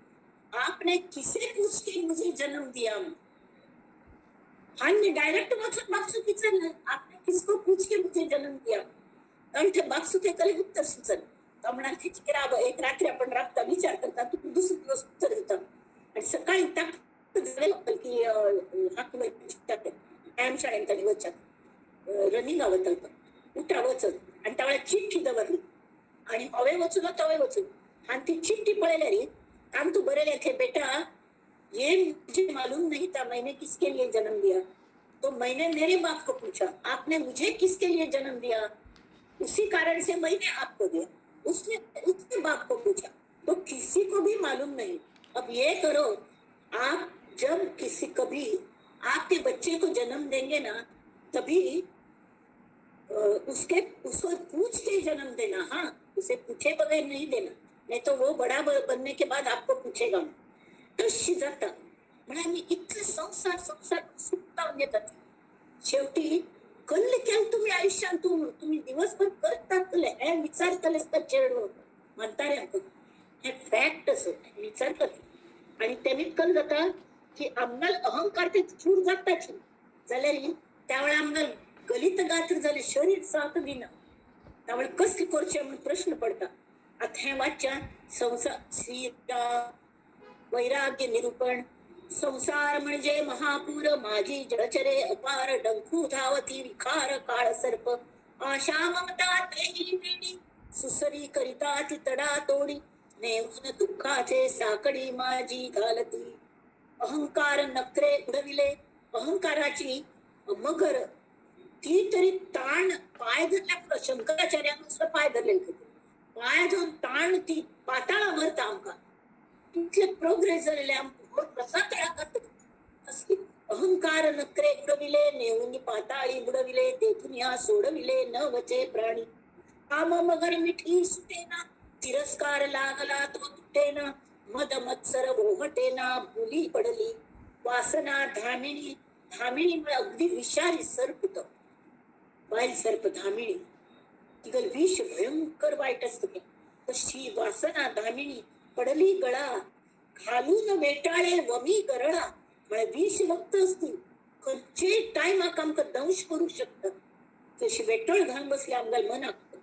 आपने किसे पूछ के मुझे जन्म दिया. हमने डायरेक्ट मतलब बापसूक विचारलं आपने किसको पूछ के मुझे जन्म दिया आणि ते बापसूक एकाले उत्तर सुचल तो म्हणा एक रात्री आपण राबता विचार करता तू दुसरे दिवस उत्तर देता आणि सकाळी की टाइम शाळेंत वचत रनिंग आवत उठा वचत आणि त्या चिठ्ठी दवरली आणि हवे वचून तवे वचून आणि ती चिट्ठी पळयल्यारी काम तू बरेले थे बेटा ये मुझे मालूम नहीं था मैंने किसके लिए जन्म दिया तो मैंने मेरे बाप को पूछा आपने मुझे किसके लिए जन्म दिया उसी कारण से मैंने आपको दिया. उसने बाप को पूछा तो किसी को भी मालूम नहीं. अब ये करो आप जब कभी आपके बच्चे को जन्म देंगे ना तभी उसको पूछ के जन्म देना. हाँ उसे पूछे बगैर नहीं देना नहीं तो वो बड़ा बनने के बाद आपको पूछेगा. तशी जाता म्हणजे मी इतकं संसार सुटता येतात शेवटी कल्ले केलं तुम्ही आयुष्यात तुम्ही दिवसभर करतात हे विचारतले चेडवं म्हणता रे हे फॅक्ट असं विचारतात आणि त्यांनी कल जाता की आमगाल अहंकार ते चूर जाताच जाल्यार त्यावेळेला आमगाल गलित गात्र झाले शरीर साथ दिना त्यामुळे कसले करचे म्हणून प्रश्न पडता. आता हे वाच्या संसार श्री वैराग्य निरूपण संसार म्हणजे महापूर माझी जळचरे अपार डंखू धावती विखार काळ सर्प आशा ममता तेही सुसरी करिता ती तडा तोडी नेऊन दुःखाचे साकडी माझी घालती. अहंकार नखरे उडविले अहंकाराची मगर ती तरी ताण पाय धरल्या शंकराचार्यानुसार पाय धरले पाय धरून ताण ती पाताळा भरता आमका तिथले प्रोग्रेस झालेले अहंकार नखरे उडविले नेऊन पाताळी बुडविले तेथून या सोडविले न वचे प्राणी. काम मगर मिठी सुटेना तिरस्कार लागला तो तुटेना मद मत्सर ओघटेना बुली पडली वासना धामिणी धामिणीमुळे अगदी विषारी सर्प तो बाईल सर्प धामिणी तिगल विष भयंकर वाईट असत तशी वासना धामिणी पडली गळा घालून वेटाळे वमी गरळा म्हणजे विष भक्त असतील खंयचे टाइम आमकां दंश करू शकता तशी वेटळ घालून बसले आमगाल मनाक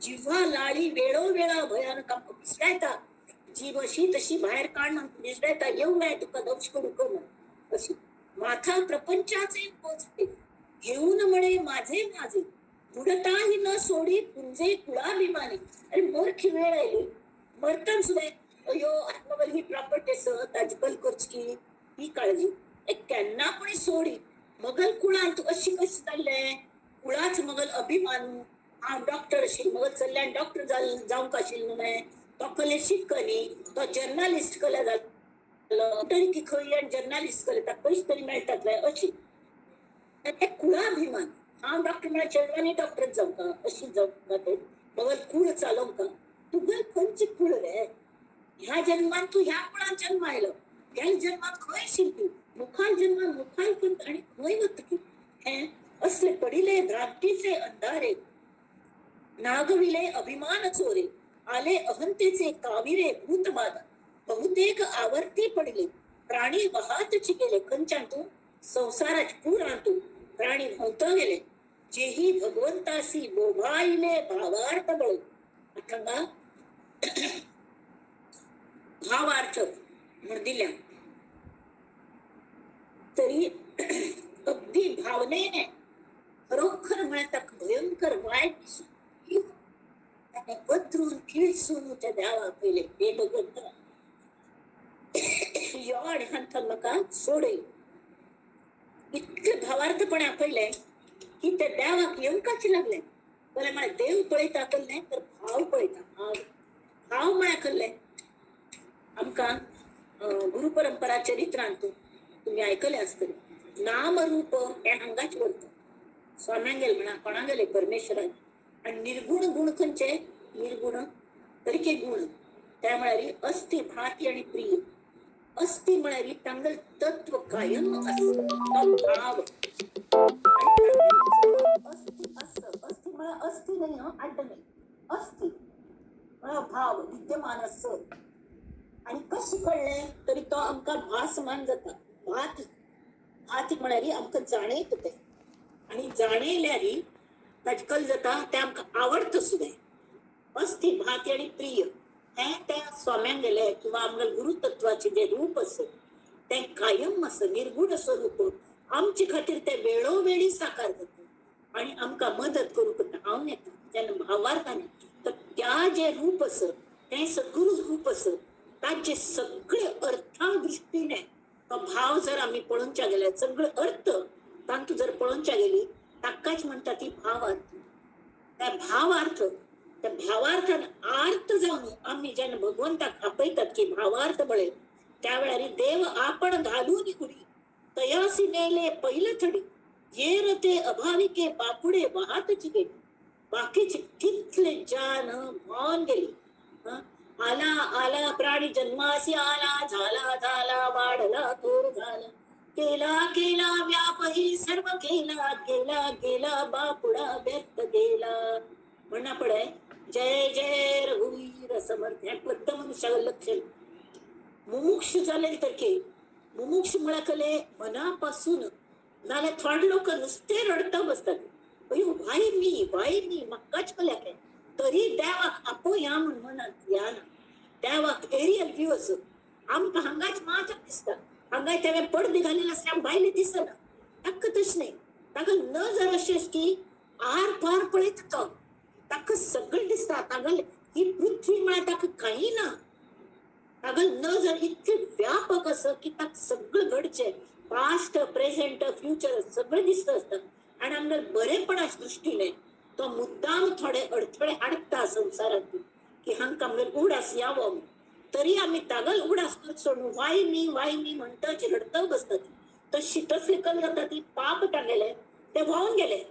जिव्हा लाळी वेळोवेळा भयानक पिसडायता, जीव अशी तशी बाहेर काढणं पिसडायता येऊ आहे तुका दौश करू करू अशी माथा प्रपंचाचे पोचते घेऊन म्हणे माझे माझे बुडताही न सोडी पुंजे कुळाभिमानी. अरे मूर्ख वेळ आहे मरतान सुद्धा अयो आत्मबल ही प्रॉपर्टी सत आजकाल करची ही काळजी केन्ना कोणी सोडी मगल कुळान तू अशी कशी चाललंय कुळाच मगल अभिमानू हा डॉक्टर असेल मगल चल्ल्यान डॉक्टर जाऊन काशील न्हय तो कले शिकनी तो जर्नलिस्ट कला जालो तरी की खंय जर्नलिस्ट कले ताका पयशे तरी मेळटात अशी कुळाभिमान हा डॉक्टर म्हणा चेडवानी डॉक्टर जाऊ का अशी जाऊ का ते मगल कुळ चालव का तुगल खंयची कुळ रे ह्या जन्मात तू ह्या कुळात जन्म आयलो गेल्या जन्मात खंय शिल्पी मुखाल जन्मात मुखाल पण आणि खंय वतकी हे असले पडिले भ्रांतीचे अंधारे नागविले अभिमान चोरे आले अहंतेचे काविरे भूतबाधा बहुतेक आवर्ती पडले प्राणी वाहतची गेले कंचांतू संसारात पूर आणतो प्राणी भोवत गेले जेही भगवंतासी बोभाईले भावार्थ बळ अथंगा भावार्थ म्हण दिल्या तरी अगदी भावनेने खरोखर म्हणतात भयंकर वाईट पत्रून खिळसून त्या द्यावा पहिले हे भगवंत याड हंथल मका सोडे इतकं भावार्थपणे आपले की त्या द्यावाक यंकाची लागले बोले मला देव पळयता कल्ले तर भाव पळयता भाव म्हळ्या कल्ले आमका गुरुपरंपरा चरित्रांतून तुम्ही ऐकले असतले नाम रूप हे हांगाच वरत स्वाम्यांक गेले म्हणा कोणाक गेले परमेश्वरान आणि निर्गुण गुण खंयचे निर्गुण तरीके गुण त्या म्हळ्यार अस्ति भाती आणि प्रिय अस्ति म्हळ्यार तांगल तत्व कायम भाव अस्ति म्हळ्यार अस्ति नाही अड्ड नाही अस्ति भाव विद्यमान असत आणि कशी कळले तरी तो आमका भासमान जाता भात भात म्हळ्यार आमका जाणेत ते आणि जाणेल्यारी ताजकल जाता ते आमका आवडत सुद्धा अस्ति भाती आणि प्रिय हे त्या स्वाम्यांक गेले किंवा आमच्या गुरुतत्वाचे जे रूप असत ते कायम असं निर्गुण स्वरूप आमचे खातीर ते वेळोवेळी साकार जातात आणि आमका मदत करूक हांव येता जेन्ना भावार्थाने तर त्या जे रूप असत ते सगळं रूप असत ताचे सगळे अर्था दृष्टीने तो भाव जर आम्ही पळोवच्या गेले सगळे अर्थ तांतू जर पळोवच्या गेली ताकाच म्हणतात ती भावार्थ त्या भावार्थ त्या भावार्थान आर्थ जाऊन आम्ही जेन्ना भगवंताक आपयतात की भावार्थ बळे त्यावेळार देव आपण घालून उडी तयासी नेले पहिलं थडी येर ते अभाविके बापुडे वाहतची गेली बाकीचे कितले जान भान गेली आला आला प्राणी जन्मासी आला झाला झाला वाढला थोर झाला केला केला व्यापही सर्व केला गेला गेला बापुडा व्यक्त गेला म्हणा पडे जय जय रघुवीर समर्थ ह्या प्रत्येक मनुष्याला लक्ष मुमुक्ष झाले तर के मुमुक्ष म्हणकले मनापासून नाले थोडे लोक नुसते रडता बसतात अयो वाय मी मक्काच कल्या काय तरी देवाक आपो या म्हणत या ना देवाक एरियल व्ह्यू असो आमका हांगाच माझ दिसता हांगाय त्या पडदे घालेला असल्या बायले दिसना ताक तश नाही ताका न जर अशेच की आर पार पळयत तो ताका सगळं दिसता तागल ही पृथ्वी म्हणा ताका काही ना तागल न जर इतके व्यापक असं की ताक सगळं घडचे पास्ट प्रेझेंट फ्युचर सगळं दिसत असतं आणि आमच्या बरेपणाच्या दृष्टीने तो मुद्दाम थोडे अडथळे हाडता संसारात की हांकां आमगेर उडास यावो तरी आम्ही तागल उडास सोडून वाय मी म्हणताच रडत बसतात तशी तसली कल जाता ती पाप टांगले ते वाहून गेले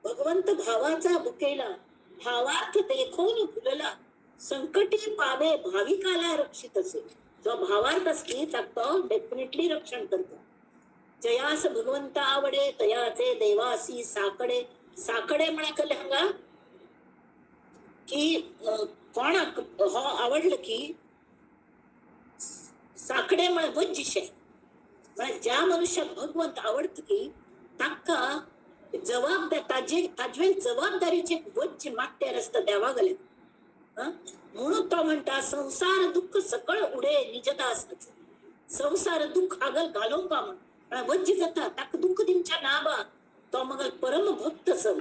भगवंत भावाचा बुकेला भावार्थ देखून फुलला संकटी पावे भाविकाला रक्षित असे जो भावार्थ असली तर तो डेफिनेटली रक्षण करतो जयास भगवंता आवडे तयाचे देवासी साकडे साकडे म्हणा कले हंगा की कोणाक हो आवडलं की साकडे म्हणा वज्जिशे ज्या मनुष्याक भगवंत आवडत की ताका जबाबदार ताजे जबाबदारीचे वच्चे मागते रस्ता द्यावा गेले. म्हणून तो म्हणता संसार दुःख सकळ उडे निजदास. संसार दुःख आगल घालो का म्हण वज्ज जाता ताक दुःख दिनच्या नाबा तो मग परम भक्त सव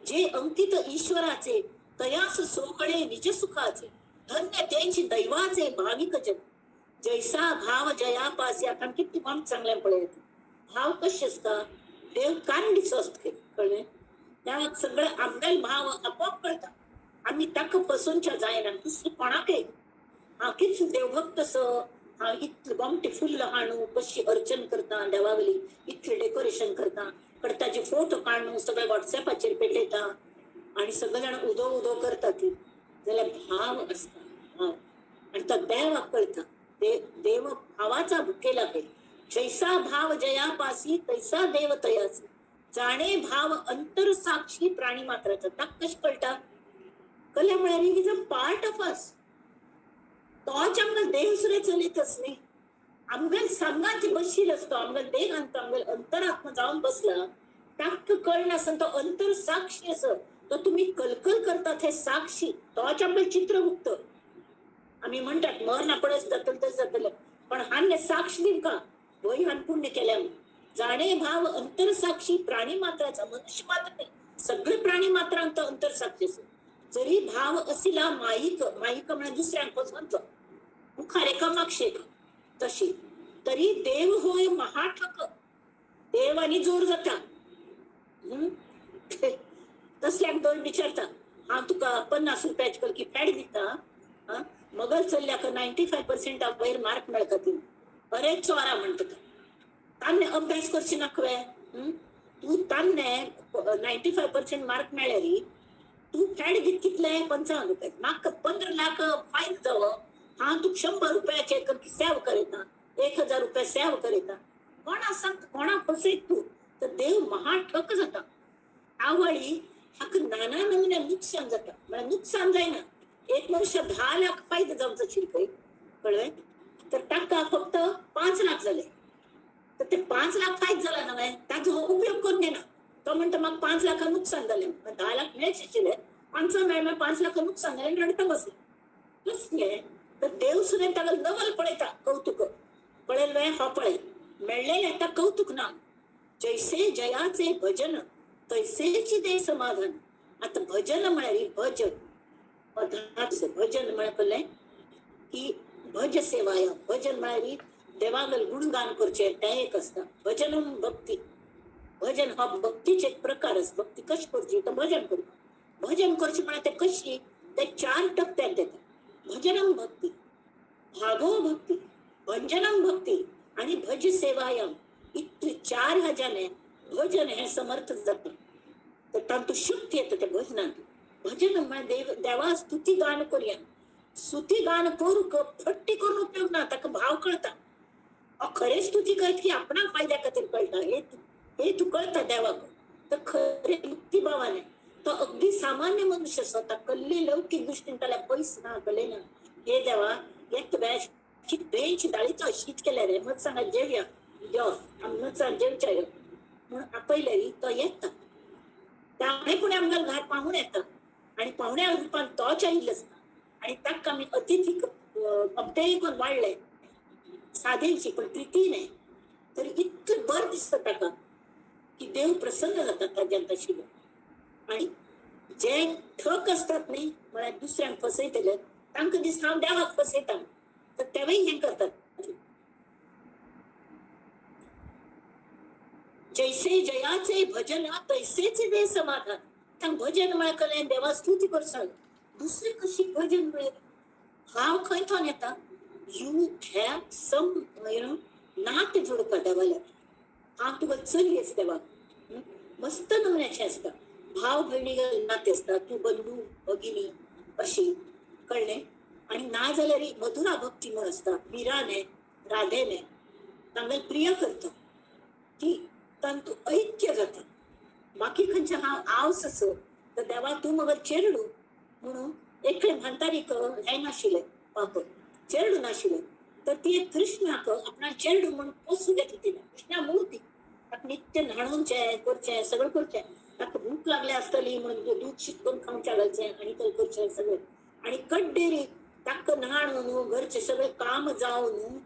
जे अंकित ईश्वराचे तयास सोकळे निज सुखाचे धन्य त्यांची दैवाचे भाविक जन जैसा भाव जयापास या किती काम चांगल्या पडे भाव कसे असता देव कारणीच असते कळले. त्या सगळं आमदार भाव आपोआप कळतात. आम्ही ताक पसूनच्या जायना दुसरी कोणाके हा किती देवभक्त स हा इतलं गोमटे फुल्ल हाणू कशी अर्चन करता देवावली इतले डेकोरेशन करता जे फोटो काढणं सगळे व्हॉट्सअपाचेर पेटयता आणि सगळे जण उदो उदो करतात जाल्यार भाव असता. आणि तो देवाक कळता देव भावाचा भुकेला पे जैसा भाव जयापासी तैसा देव तयाच जाणे भाव अंतर साक्षी प्राणी मात्राचा ताक कश कळटा कल्या म्हळ्यार is a part of us. तोच आमकां देव सुद्दां चलयतच न्ही. आमगेर सांगाची बसशील असतो आमगेर देह आणतो आमगेर अंतरात्मा जाऊन बसला ताक कळनासन तो अंतर साक्षी असो तो तुम्ही कलकल करतात हे साक्षी तोच आमगेर चित्रगुप्त. आम्ही म्हणतात मरना पडस जातलं तस जातलं पण हान्य साक्ष दिन का वय हान पुण्य केल्या जाणे भाव अंतर साक्षी प्राणी मात्राचा मनुष्य मात्र नाही सगळे प्राणी मात्रांत अंतर साक्षी असो. जरी भाव असिला माईक म्हणजे दुसऱ्यांपासून मुखारेखा माक्षेक तशी तरी देव होय महाठक देव आणि जोर जाता. तसल्याक दोन विचारता हा तुका 50 रुपयाची कलकी पॅड दिता मगल चल्ल्या का 95% वयर मार्क मेळटा ती अरे चोरा म्हणटा तान्ने अभ्यास करची नाकवे. तू तान्ने 95% मार्क मेळ्ळे री तू पॅड घेत कितले 55 रुपये म्हाका 15 लाख फायन जावं हा तू 100 रुपयाचे कलकी सेव करेता 1000 रुपये सेव करेता कोणा सांग कोणा फसयत तू तर देव महाठक जाता. आवळी हाक नाना नमुन्या नुकसान जाता म्हणजे नुकसान जायना एक मनुष्य 10 लाख फायदा जावचा शिरकय कळले तर ताका फक्त 5 लाख झाले तर ते 5 लाख फायदा झाला नव्हे त्याचा उपयोग करून घेना. तो म्हणतो मग 5 लाख नुकसान झाले 10 लाख मिळायचे 5 मेळ्या 5 लाख नुकसान झाले रडता बसले कसले तर देव सुद्धा त्याला नवल पळयता कौतुक पळेल वे हो पळेल मेळलेले आता कौतुक ना. जैसे जयाचे भजन तैसेची दे समाधान. आता भजन म्हळ्यार भजन पदार्थ भजन म्हळ्यार की भज सेवाया भजन म्हळ्यार देवागल गुणगान करचे ते एक असता. भजन भक्ती भजन हा भक्तीचे एक प्रकार असतो. भक्ती कशी करची तर भजन करू भजन करची म्हळ्यार ते कशी ते 4 टप्प्यात देतात. भजनम भक्ती भागो भक्ती भंजनम भक्ती आणि भज सेवायम इतके 4 ह्याच्याने भजन हे समर्थ जातं तर तांतू शक्ती येतं त्या भजनात. भजन म्हणजे देवा स्तुती गान करूया स्तुती गान करू फट्टी करून उपयोग ना ताका भाव कळता. खरे स्तुती करत की आपणा फायद्या खातीर कळटा हे तू कळता देवाक तर खरे भक्ती भावाने तो अगदी सामान्य मनुष्य स्वतः कल्ले लौकिक दृष्टीन त्याला पैस ना कळे ना हे देवा एक बॅच की बेंच डाळीचं शीत केल्या रे मग सांगा जेवया जेव आमचा जेवच्या म्हणून आपयले तो येता त्यामुळे पुणे आमदार घाट पाहून येतात आणि पाहुण्या रूपान तोच आयिल्लो असता आणि ताका आमी अतिथी अमतेय करून वाढले सादेची पण प्रितीने तरी इतकं बरं दिसतं ताका की देव प्रसन्न जातात ताज्यान तशिलो. आणि जे ठक असतात न्ही म्हळ्यार दुसऱ्यांक फसयतले तांकां दिसता हांव देवाक फसयता तर तेवय हे करतात. जैसे जयाचे भजन तैसेच दे समाधान. तांक भजन म्हळ्यार कळ्ळें देवा स्तुती करता दुसरी कशी भजन म्हळ्यार हांव खंयच्यान येता यू हॅव सम नाते जोडपा देवाल्या हांव तुका चली आसा देवाक मस्त नमुन्याचे असता. भाव भयणी नाते असतात तू बंधू भगिनी अशी कळ्ळें. आणि ना जाल्यार मधुरा भक्ती म्हणून असता मीराने राधेने तांगेल प्रिय करता की तांतू ऐक्य जाता. बाकी खंयच्या हांव आवस असो तर देवा तूं मग चेडू म्हणून एकले म्हणतारीक हे नाशिल्ले पाप चेडू नाशिल्ले तर ती कृष्णाक आपणा चेडू म्हणून पोसू घेतली तिने कृष्णा मूर्ती ताका नित्य न्हाणोवचें करचें सगळें करचें. ताका भूक लागली आसतली म्हणून दूध शिकून खावचें घालचें आनी तें करचें सगळें. आनी कड्डेरी ताका न्हाणून घरचें सगळें काम जावन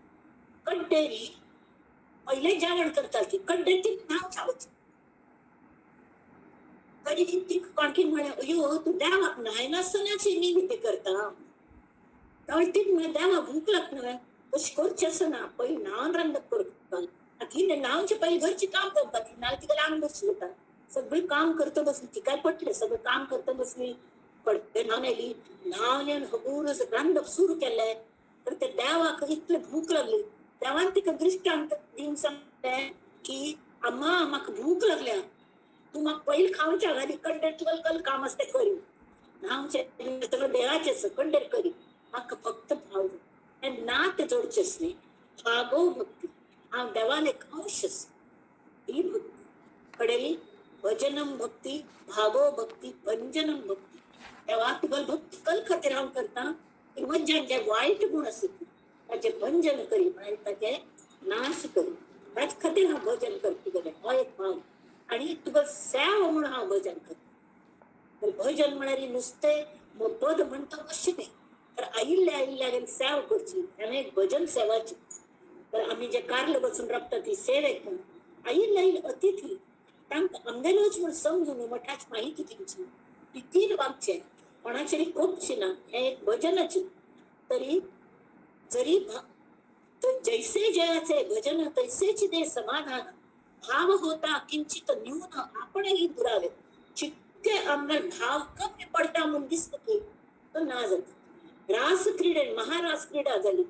कड्डेरी पहिले जेवण करता ती कड्डे ती न्हावच्या वचून. तरी ती आणखीन म्हणे अयो तू देवाक न्हायनासतनाची निमित्त करता. ती देवा भूक लागना कशी करची असना पहिले न्हावन रांदप करता. ती न्हावचे पहिले घरची काम करता ती ना तिका लागून बसली होता. सगळी काम करता बसली ती काय पटले सगळं काम करता बसली. कडे न्हावन आयली न्हावन हबूर रांदप सुरू केलें. तर त्या देवाक इतले भूक लागली. देवान तिका दृश्टांत दिवन सांगलें की अम्मा म्हाका भूक लागल्या तू म्हाका पहिले खावच्या घाली कड्डेर कल काम असते करी न्हावचे सगळं देवाचेच कड्डेर करी म्हाका फक्त भाव नात जोडचेच न्ही भागो भक्ती हांव देवान एक अंश ही भक्ती कडेली भजनम भक्ती भागो भक्ती भंजनम भक्ती. देवा तुगेल भक्ती कल खातीर हांव करता की मज्जान जे वायट गुण आसत ताचे भंजन करी म्हळ्यार ताचे नाश करी ताचे खातीर हांव भजन करता तुगेलें हो एक भाव. आणि तुका सेव म्हणून हांव भजन करता. तर भजन म्हळ्यार नुसतें पद म्हणटा अशें न्ही तर आयिल्ल्या सेव करची आनी एक भजन सेवाची. तर आमी जे कारले बसून राबता ती सेवेक म्हणून आयिल्ले अतिथी तांकां आमगेलोच म्हूण समजून मठाची माहिती दिवची ती तीन वागचें कोणाचेर कोपची ना हें एक भजनाचें. तरी जरी जैसे जयाचे भजन तैसेच दे समाधान भाव होता किंचित न्यून आपणही दुरावे. जितके आमगेर भाव कमी पडटा म्हणून दिसता की तो ना जाता. रास क्रीडे महारास क्रीडा झाली.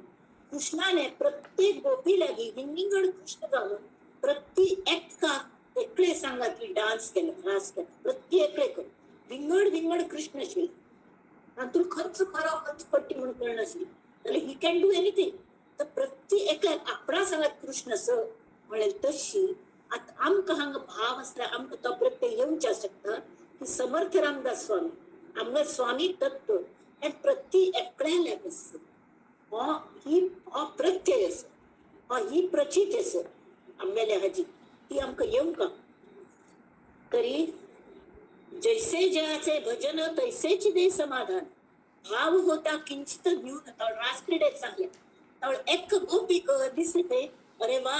कृष्णाने प्रत्येक गोपी लागी विंगड कृष्ण जाऊन प्रत्येका एकले सांगात की डान्स केला रास केला प्रत्येक विंगड कृष्ण आशिल्लो. तुला खर्च खरो खर्च पट्टी म्हणून कळनासली जाल्यार ही कॅन डू एनीथिंग. तर प्रत्येक आपणा सांगात कृष्ण स म्हळ्यार तशी आता आमकां हांगा भाव आसल्यार आमकां तो प्रत्यय येवचे शकता की समर्थ रामदास स्वामी आमगे स्वामी तत्व हे प्रत्येक एकड्याक आसा. हो प्रत्यय आसा ही प्रचिती आसा आमगेल्या हाजी ती आमकां येवंका. तरी जैसे जयाचे भजन तैसेच दे समाधान भाव होता किंचित न्यून रास क्रीडेक सांगल्या एक गोपीक दिसली ते अरे वा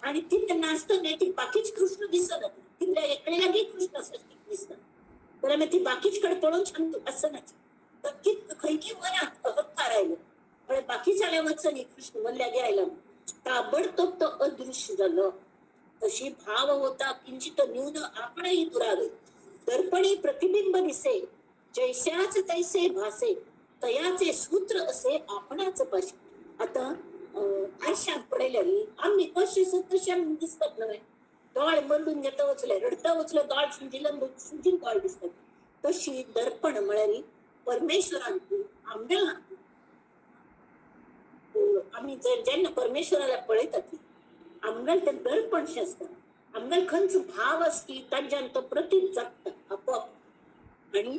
आणि तिथे नाचतं नाही ती बाकीच कृष्ण दिसत तिथल्या एकड्या लागी कृष्ण दिसत. तर आम्ही ती बाकीचकडे पळून सांगतो असं नाही तर ती खैकी मनात अहंकार आयलो पण बाकीच्या वचन कृष्ण मल्ल्यागे आयला ताबडतोब तो अदृश्य झालं. तशी भाव होता किंचित न्यून आपणही दुरावे दर्पणी प्रतिबिंब दिसे जैस्याच तैसे भासे तयाचे सूत्र असे आपणाच पाशी. आता आरशात पडलेली आम्ही कशी तशी दिसतात नव्हे दोळ मरून घेता वचले रडता वचले दोळ सुंजीन दोळ दिसतात. तशी दर्पण म्हळ्यार परमेश्वरान आमगेला आम्ही जेन्ना परमेश्वराला पळयतात आमगेल ते दर्पण शे आसता. आमगेल खंयचो भाव आसकी ताच्यान तो प्रतीक जाता आपोआप आणि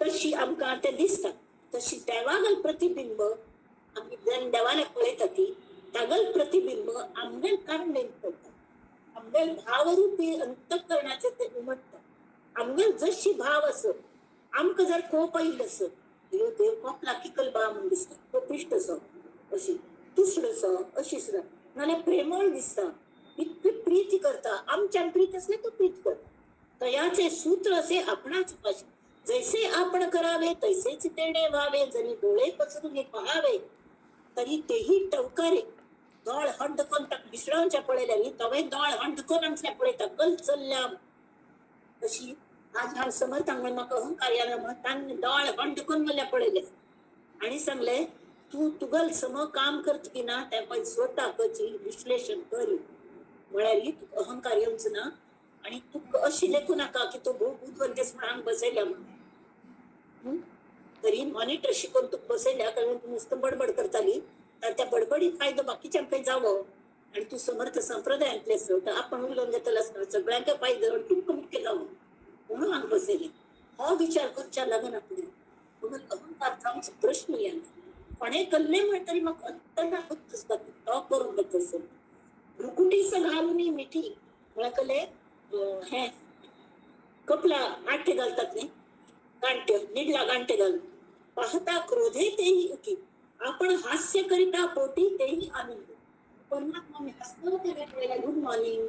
तशी आमकां ते दिसता. तशी देवागल प्रतिबिंब आम्ही जेन्ना देवाला पळयता ती तागल प्रतिबिंब आमगेल कारणेन पडटा. आमगेल भावरूपी अंतःकरणाचे ते उमटता. आमगेल जशी भाव असत आमकां जर कोप आयिल्लो असत देव कोपला किकल बा म्हणून दिसता कोपिश्ट असो अशी तुसड असो अशी सुद्दां नाल्यार प्रेमळ दिसता इतकी प्रीती करता आमच्यान प्रीत असले तो प्रीत करता. तयाचे सूत्र असे आपणाच पाशी जैसे आपण करावे तैसेच तेणे व्हावे जरी डोळे पसरून पहावे तरी तेही टवकारे दोळ हंडकोन ताका विसरावच्या पळयल्या तवे दोळ हंडकोन आमच्या पळयता कल चल्ल्या अशी आज हांव समर्थांक म्हाका अहंकार याला म्हणून तांणी दोळ हंडकोन मल्ल्या पळयले आणि सांगले तू तुगल सम काम करता की ना त्या पळय स्वता करची विश्लेषण कर म्हळ्यार तुका अहंकार येवचो ना आणि तुका अशी लेखू नाका की तो भोग उदवंतेस म्हणून हांगा बसयल्या म्हणून. तरी मॉनिटर शिकून तुका बसयल्या कारण तू नुसतं बडबड करताली तर त्या बडबडी फायदो बाकीच्या काही जावो आणि तू समर्थ संप्रदायांतले तर आपण उलोवन घेतला असता सगळ्यांक फायदो तुमकां मुख्य जावो म्हणून हांगा बसयले. हो विचार करच्या लागून आपले म्हणून अहंकार जावचो प्रश्न येना. कोणें कल्ले म्हण तरी म्हाका अंतर्ना होत आसता तो करून घेत असेल भ्रुकुटीस घालून मिठी ओळखले हे कपला आठे घालतात नाही गांठ्य निडला गांठे घालून पाहता क्रोधे तेही उठी आपण हास्य करिता पोटी तेही आनंद परमात्मा मी हसतो त्यावेळेला गुड मॉर्निंग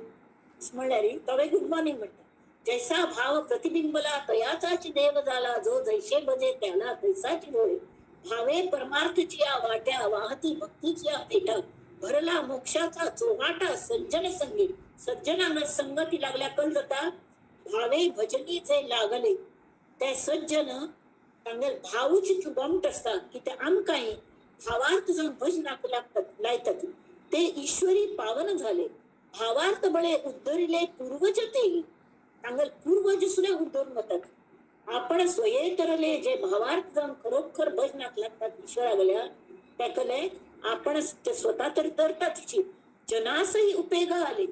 म्हणणारी तवे गुड मॉर्निंग म्हणतात जैसा भाव प्रतिबिंबला तयाचाच देव झाला जो जैसे बजे त्याला तैसाची डोळे भावे परमार्थची वाट्या वाहती भक्तीची पेटा भरला मोक्षाचा चोहाटा सज्जन संगी सज्जनांना संगती लागल्या कल जाता भावे भजनीचे लागले त्या सज्जन चांगले भाऊची चुबामट असतात की ते आम काही भावार्थ जाऊन भजनाक लागतात लायतात ते ईश्वरी पावन झाले भावार्थ बळे उद्धरिले पूर्वज तेही चांगल पूर्वज सुद्धा उद्धरून होतात आपण स्वये तरले जे भावार्थ जाऊन खरोखर भजनाक लागतात ईश्वरा गेल्या त्याकले आपण स्वतः तर तरतात जनासही उपयोग आले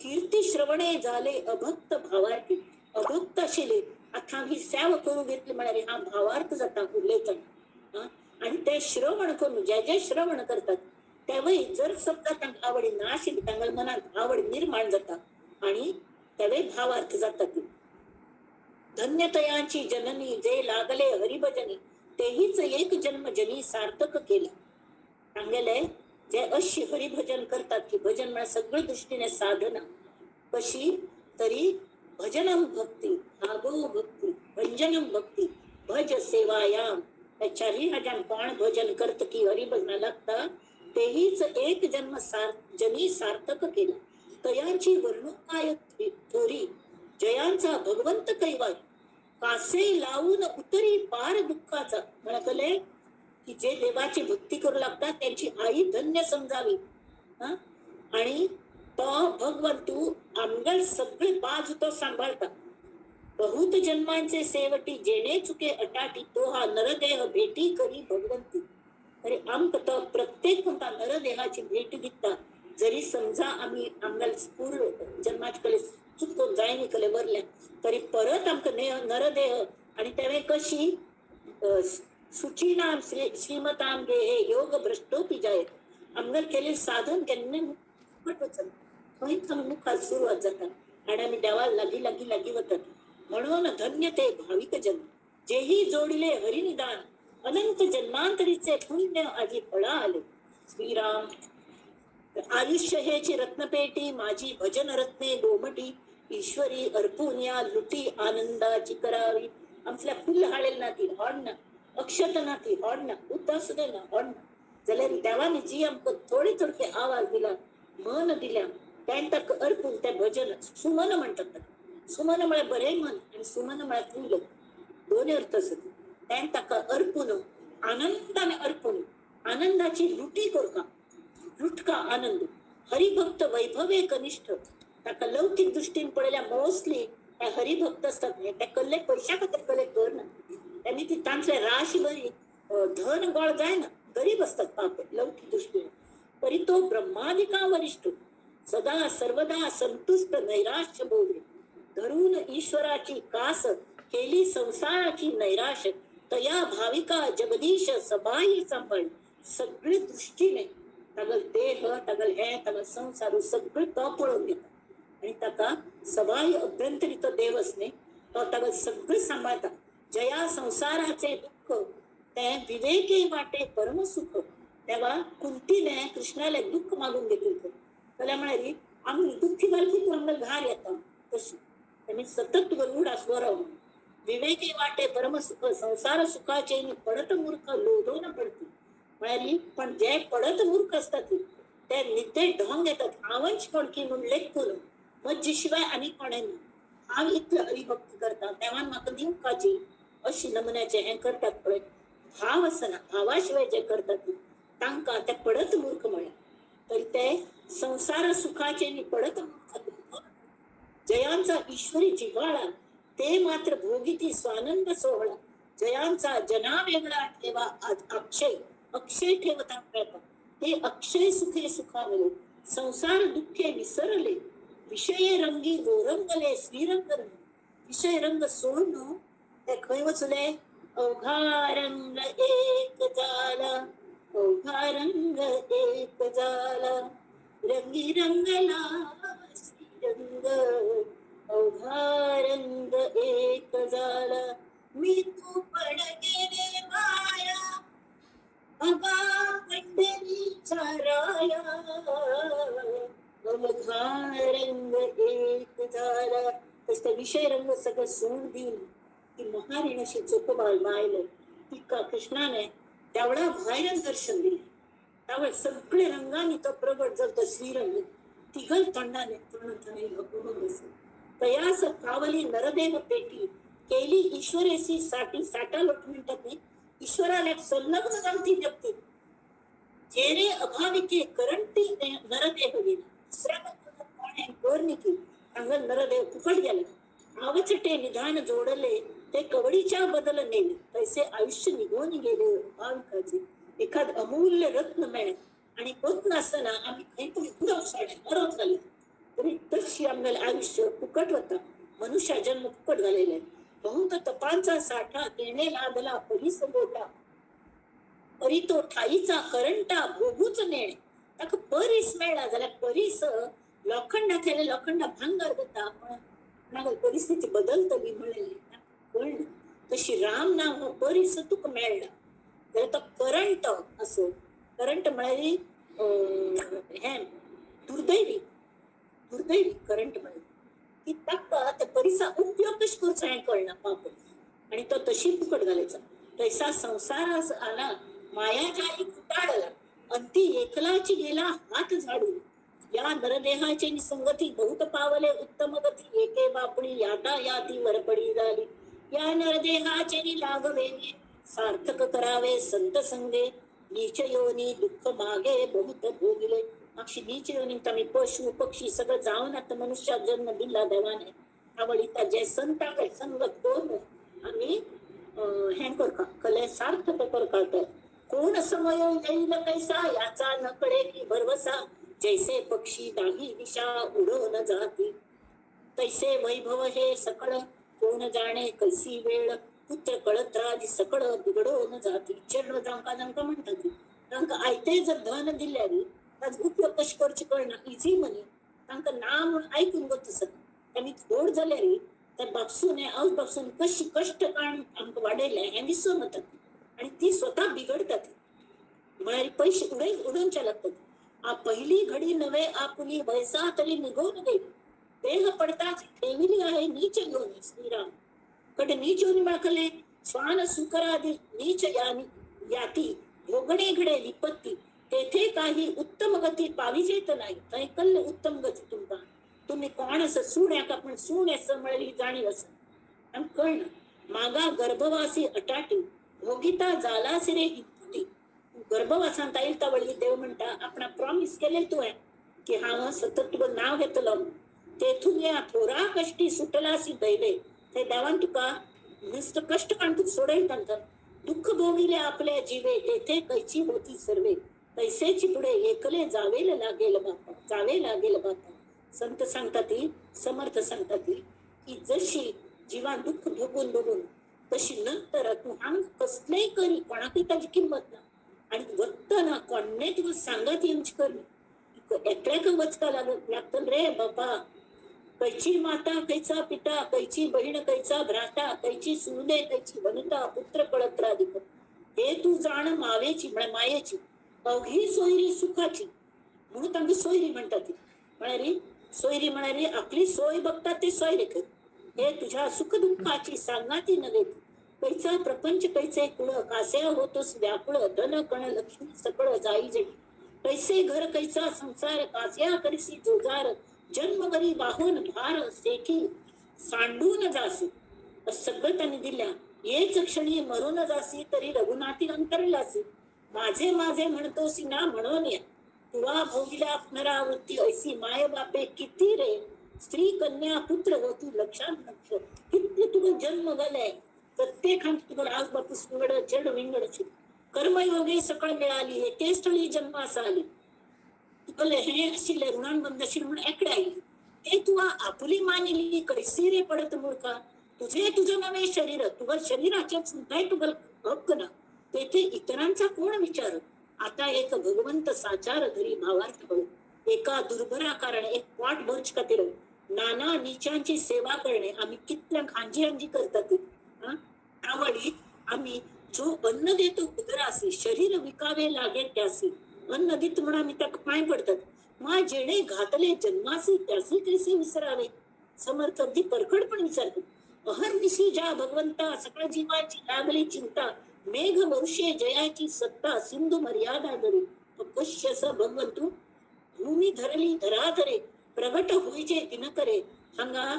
कीर्ती श्रवणे झाले अभक्त भावार्थी अभक्त असेले आता ही सेवा करून घेतली म्हणाले हा भावार्थ जाता उल्लेखन आणि ते श्रवण करून ज्या जे श्रवण करतात त्यावेळी जर समजा त्यांना आवडी नाशिक त्यांना मनात आवड निर्माण जातात आणि त्यावेळी भावार्थ जातात धन्यतयांची जननी जे लागले हरिभजनी तेहीच एक जन्म जनी सार्थक केला सांगेले जे अशी हरिभजन करतात की भजन म्हणजे सगळ्या दृष्टीने साधना कशी तरी भजनम भक्ती भागो भक्ती भंजनम भक्ती भज सेवायाम या चारही हजार कोण भजन करत की हरिभजना लागता तेहीच एक जन्म जनी सार्थक केला तयांची वर्णुकाय थोरी जयांचा भगवंत कैवाय कासे लावून उतरी पार दुःखाचा म्हणले की जे देवाची भक्ती करू लागतात त्यांची आई धन्य समजावी आणि तो भगवंतू आमगल सगळे बाजू तो सांभाळतात बहुत जन्मांचे सेवटी जेणे चुके अटाटी तो हा नरदेह भेटी करी भगवंती अरे आमक तो प्रत्येक कोणता नरदेहाची भेट घेता जरी समजा आम्ही आमगल पूर्ण जन्माच्या कले चुकून जायनी कले भरल्या तरी परत आमक नरदेह आणि त्यावेळी कशी सुचीनाम श्रीमताम गे हे योग भ्रष्टोपी जायत आमगल केले साधन त्यांनी मुखात सुरुवात जातात आणि आम्ही देवाला लागी होतात म्हणून धन्य ते भाविक जन जेही जोडले हरिनिदान अनंत जन्मांतरीचे पुण्य आधी फळा आले श्रीराम आयुष्य हेची रत्नपेटी माझी भजन रत्ने गोमटी ईश्वरी अर्पून या लुटी आनंदाची करावी आमच्या फुल हाळेल ना ती हॉडना अक्षत ना ती हॉडना उद्दास दे ना हॉडना जाल्यार देवाने जी आमक थोडे थोडके आवाज दिला मन दिल्या त्यांना अर्पून त्या भजन सुमन म्हणतात सुमन म्हळे बरे मन आणि सुमन म्हळे फुल दोन्ही अर्थ असत त्यांना अर्पून आनंदाने अर्पून आनंदाची लुटी करका लुटका आनंद हरिभक्त वैभवे कनिष्ठ त्या लौकिक दृष्टीने पडलेल्या मोस्टली त्या हरिभक्त असतात त्या कल्ले पैशा खातर कले कर ना त्यांनी ती तांचल्या राशी बरी धन गोळ जाय ना गरीब असतात पाप लौकिक दृष्टीने तरी तो ब्रह्मादिका वरिष्ठ सदा सर्वदा संतुष्ट नैराश्य बोले धरून ईश्वराची कास केली संसाराची नैराश तया भाविका जगदीश सबाई सांभाळ सगळी दृष्टीने तगल देह तगल हे तगल संसार सगळे तो पळून घेतात आणि त्याका सबाई अभ्यंतरित देव असणे तो तगल सगळे सांभाळतात जया संसाराचे दुःख ते विवेके वाटे परमसुख तेव्हा कुंतीने कृष्णाला दुःख मागून घेतील त्याला म्हणाली आम्ही दुःखी बालकी तू आम्हाला घार येतात तशी त्यांनी सतत गरुड स्वर विवेके वाटे परमसुख संसार सुखाचे पडत मूर्ख लोधोन पडते म्हणाली पण जे पडत मूर्ख असतात ते नित्य ढोंग येतात आवंश कोणकी म्हणून लेख करून मज्जीशिवाय आणि कोणाने आम्ही इथलं हरिभक्ती करतात तेव्हा माका दिवकाची अशी नमुन्याचे हे करतात पडत भाव असना भावाशिवाय जे करतात तांका ते पडत मूर्ख म्हणे तरी ते संसार सुखाचे पडत मूर्ख जयांचा ईश्वरी जिव्हाळा ते मात्र भोगीती स्वानंद सोहळा जयांचा जना वेगळा ठेवा अक्षय अक्षय ठेवता प्रयत्न ते अक्षय सुखे सुखावले संसार दुःखे विसरले विषय रंगी गोरंगले श्रीरंग विषय रंग सोडून ते खय वचले अवघा रंग एक झाला अवघा रंग एक झाला रंगी रंगला रंग अवघा रंग एक झाला मी तू पण गेले माया अगा पंढरीचा राया अवघा रंग एक झाला. तसं विषय रंग सगळं सोडून देऊन ती महारिणाशी चोखोबाल मायलं ती का कृष्णाने त्यावेळा बाहेरच दर्शन दिले. त्यावेळेस सगळे रंगाने तो प्रगट झालतो श्रीरंग तिघल तोंडाने तयास कावली नरदेव पेटी केली ईश्वरेसी साठी साठा लोट मिळतात नाही ईश्वराला संलग्न जाणती जगते जेरे अभाविके करंटी नरदेव गेला दुसऱ्या कोरनिकी अंगल नरदेव फुकट गेले आवचटे निधान जोडले ते कवडीच्या बदल नेले पैसे आयुष्य निघून गेले भाविकाचे एखाद अमूल्य रत्न मिळेल आणि होत नसताना आम्ही काहीतरी पुढं मरत झाले तरी तशी आम्हाला आयुष्य फुकट होतं मनुष्य जन्म फुकट झालेला आहे. बहुत तपांचा साठा देणे लादला परीस गोटा परी तो ठाईचा करंटा भोगूच नेणे ताका परीस मेळा जाल्यार परीस लोखंडा केले लोखंडा भांगर जाता पण परिस्थिती बदलतली म्हणले कळना तशी राम नाव परीस तुका मेळला तर तो करंट असो करंट म्हळ्यार हे दुर्दैवी दुर्दैवी करंट म्हळ्यार की ताका त्या परिसा उपयोग कशें करचो हें कळना पाप आणि तो तशी फुकट घालायचा तैसा संसार आला माया जाई कुटाळला अंती एकलाची गेला हात झाडून या नरदेहाची निसंगती बहुत पावले उत्तम गती एके बापडी याता याती वरपडी झाली या नरदेहाचे लागवे सार्थक करावे संत संगे नीच योनी दुःख मागे बहुत भोगले अक्षी नीच योनी आम्ही पशु पक्षी सगळं जाऊन आता मनुष्यात जन्म दिला देवाने आवडीता जे संताकडे संगत करून आम्ही हे करका कले सार्थक करता कोण समय येईल कैसा याचा न कळे की भरवसा जैसे पक्षी दाही दिशा उडवून जाती तैसे वैभव हे सकळ कोण जाणे कैसी वेळ पुत्र कळत राज सकळ बिघडवून जाती चरण जांका जांका म्हणतात तांका आयते जर धन दिल्यारी ताज उपयोग कशी करची कळना इझी मनी तांका ना म्हणून ऐकून गोत सर त्यांनी थोड जाल्यारी तर बापसून औष बापसून कशी कष्ट काढून आमक वाढेले हे दिसून येतात आणि ती स्वतः बिघडतात म्हणारी पैसे उडूनच्या लागतात पहिली घडी नवे आपुली वैसा तरी निघून गेली देह पडताच ठेविली आहे नीच योनी श्रीराम कडे नीच योनी माखले श्वान सुकरादी नीच याती भोगणे घडे विपत्ती तेथे काही उत्तम गती पाविजेत नाही कैकल्य उत्तम गती तुमका तुम्ही कोण असं सूण का पण सूण असं मिळाली जाणीव असं आणि कळणं मागा गर्भवासी अटाटी भोगिता जाला सिरे हिपुटी गर्भवासांत येईल तवळी देव म्हणता आपण प्रॉमिस केले तू आहे की हा सतत तुझं नाव घेतलं तेथून या थोरा कष्टी सुटलासी दैवे ते देवान तुका नुसतं कष्ट काढून तू सोडेल नंतर दुःख भोगिले आपल्या जीवे तेथे कैची होती सर्वे पैसेची पुढे एकले जावे लागेल बापा संत सांगतात समर्थ सांगतात की जशी जीवा दुःख भोगून बघून तशी नंतर तू अंग कसले करी कोणाकी त्याची किंमत ना आणि वत्त ना कोणने तुला सांगत यांची करी एकल्या का वचका लागतं रे बापा कैची माता कैचा पिता कैची बहीण कैचा भ्राता कैची सुने कैची वनिता पुत्र कळत्राधिक हे तू जाण मावेची मायेची अवघी सोयरी सुखाची म्हणून तांची सोयरी म्हणतात म्हणारी सोयरी म्हणारी आपली सोय बघतात ते सोयरे कर हे तुझ्या सुख दुःखाची सांगाती नव्हे कैचा प्रपंच कैचे कुळ कास्या होतोस व्याकुळ धन कण लक्ष्मी सकळ जाई जडी कैसे घर कैचा संसार कास्या करिसी जोजार जन्म करी वाहून भार सेठी सांडून जासी सगळं त्यांनी दिल्या येच क्षणी मरून जासी तरी रघुनाथी अंतरलासी माझे माझे म्हणतोसी ना म्हणून या तुला भोगल्या पुनरावृत्ती ऐसी माय बापे किती रे स्त्री कन्या पुत्र होती लक्षात लक्ष किती तुला जन्म झालाय प्रत्येकांत तुला आज बापूस निवड जड विंगडची कर्मयोगे सकळ मिळाली एके स्थळी जन्मास आली तुला हे असिले ऋणांबंधशील म्हणून एकडे आली ते तुला आपुली मानिली कैसी रे पडत मूर्खा तुझं नवे शरीर तुझं शरीराच्या सुद्धा तुझं हक्क ना तेथे इतरांचा कोण विचार आता एक भगवंत साचार धरी भावार्थ बळ एका दुर्भरा कारण एक पोट भरच खातीर नाना निचांची सेवा करणे आम्ही कितल्या खांजी हांजी करतात त्यावेळी आम्ही जो अन्न देतो उदरासी शरीर विकावे लागे त्यासी अन्न देत म्हणून आम्ही त्या पाय पडतात मा जेणे घातले जन्मासी त्यासी कैसे विसरावे. समर्थ अगदी परखड पण विचारतो. अहर्निशी ज्या भगवंता सकळ जीवाची लागली चिंता मेघ वर्षे जयाची सत्ता सिंधू मर्यादा धरी कश्यस भगवंतू भूमी धरली धराधरे प्रगट होईचे दिनकरे हांगा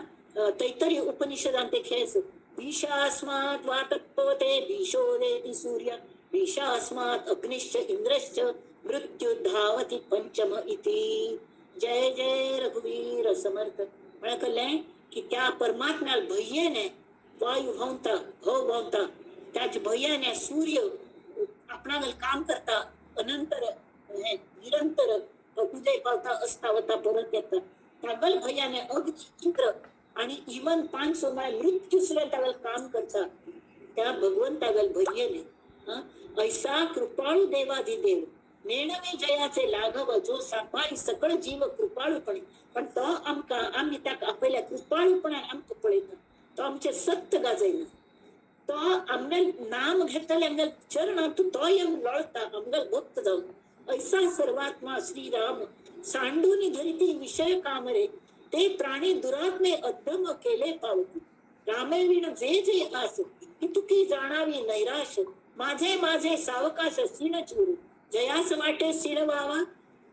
तैतरी उपनिषदांते खेळस भीषास्मात् वातत्पवते भीषोदेति सूर्य भीषास्मात् अग्निश्च इंद्रश्च मृत्यू धावती पंचम इति. जय जय रघुवीर समर्थ. म्हणकले की त्या परमात्म्याला भय्येने वायू भावता भव भावता त्याच भय्याने सूर्य आपणाला काम करता अनंतर निरंतर उदय पावता असतावता परत येतात त्यागल भयाने अग्नी इंद्र आणि इवन 5 सोमाय मृत्यू सुद्धा त्यागल काम करता त्या भगवंतागल भय्येने ऐसा कृपाळू देवाधिदेव नेणवे जयाचे लाघव जो सांभाळी सकळ जीव कृपाळूपणे पण तो आमका आम्ही त्या आपल्या कृपाळूपणाने आमक पळयता तो आमचे सत्य गाजयना तो आमने नाम घेतले आमगल चरणातून तो यम लोळता आमगल भक्त जाऊन ऐसा सर्वात्मा श्रीराम सांडूनी धरिती विषय कामरे ते प्राणी दुरात्मे अद्धम केले पावती रामे विण जे जे आस की तुकी जाणावी नैराश माझे माझे सावकाश सीन चूर जयास वाटे सीन व्हावा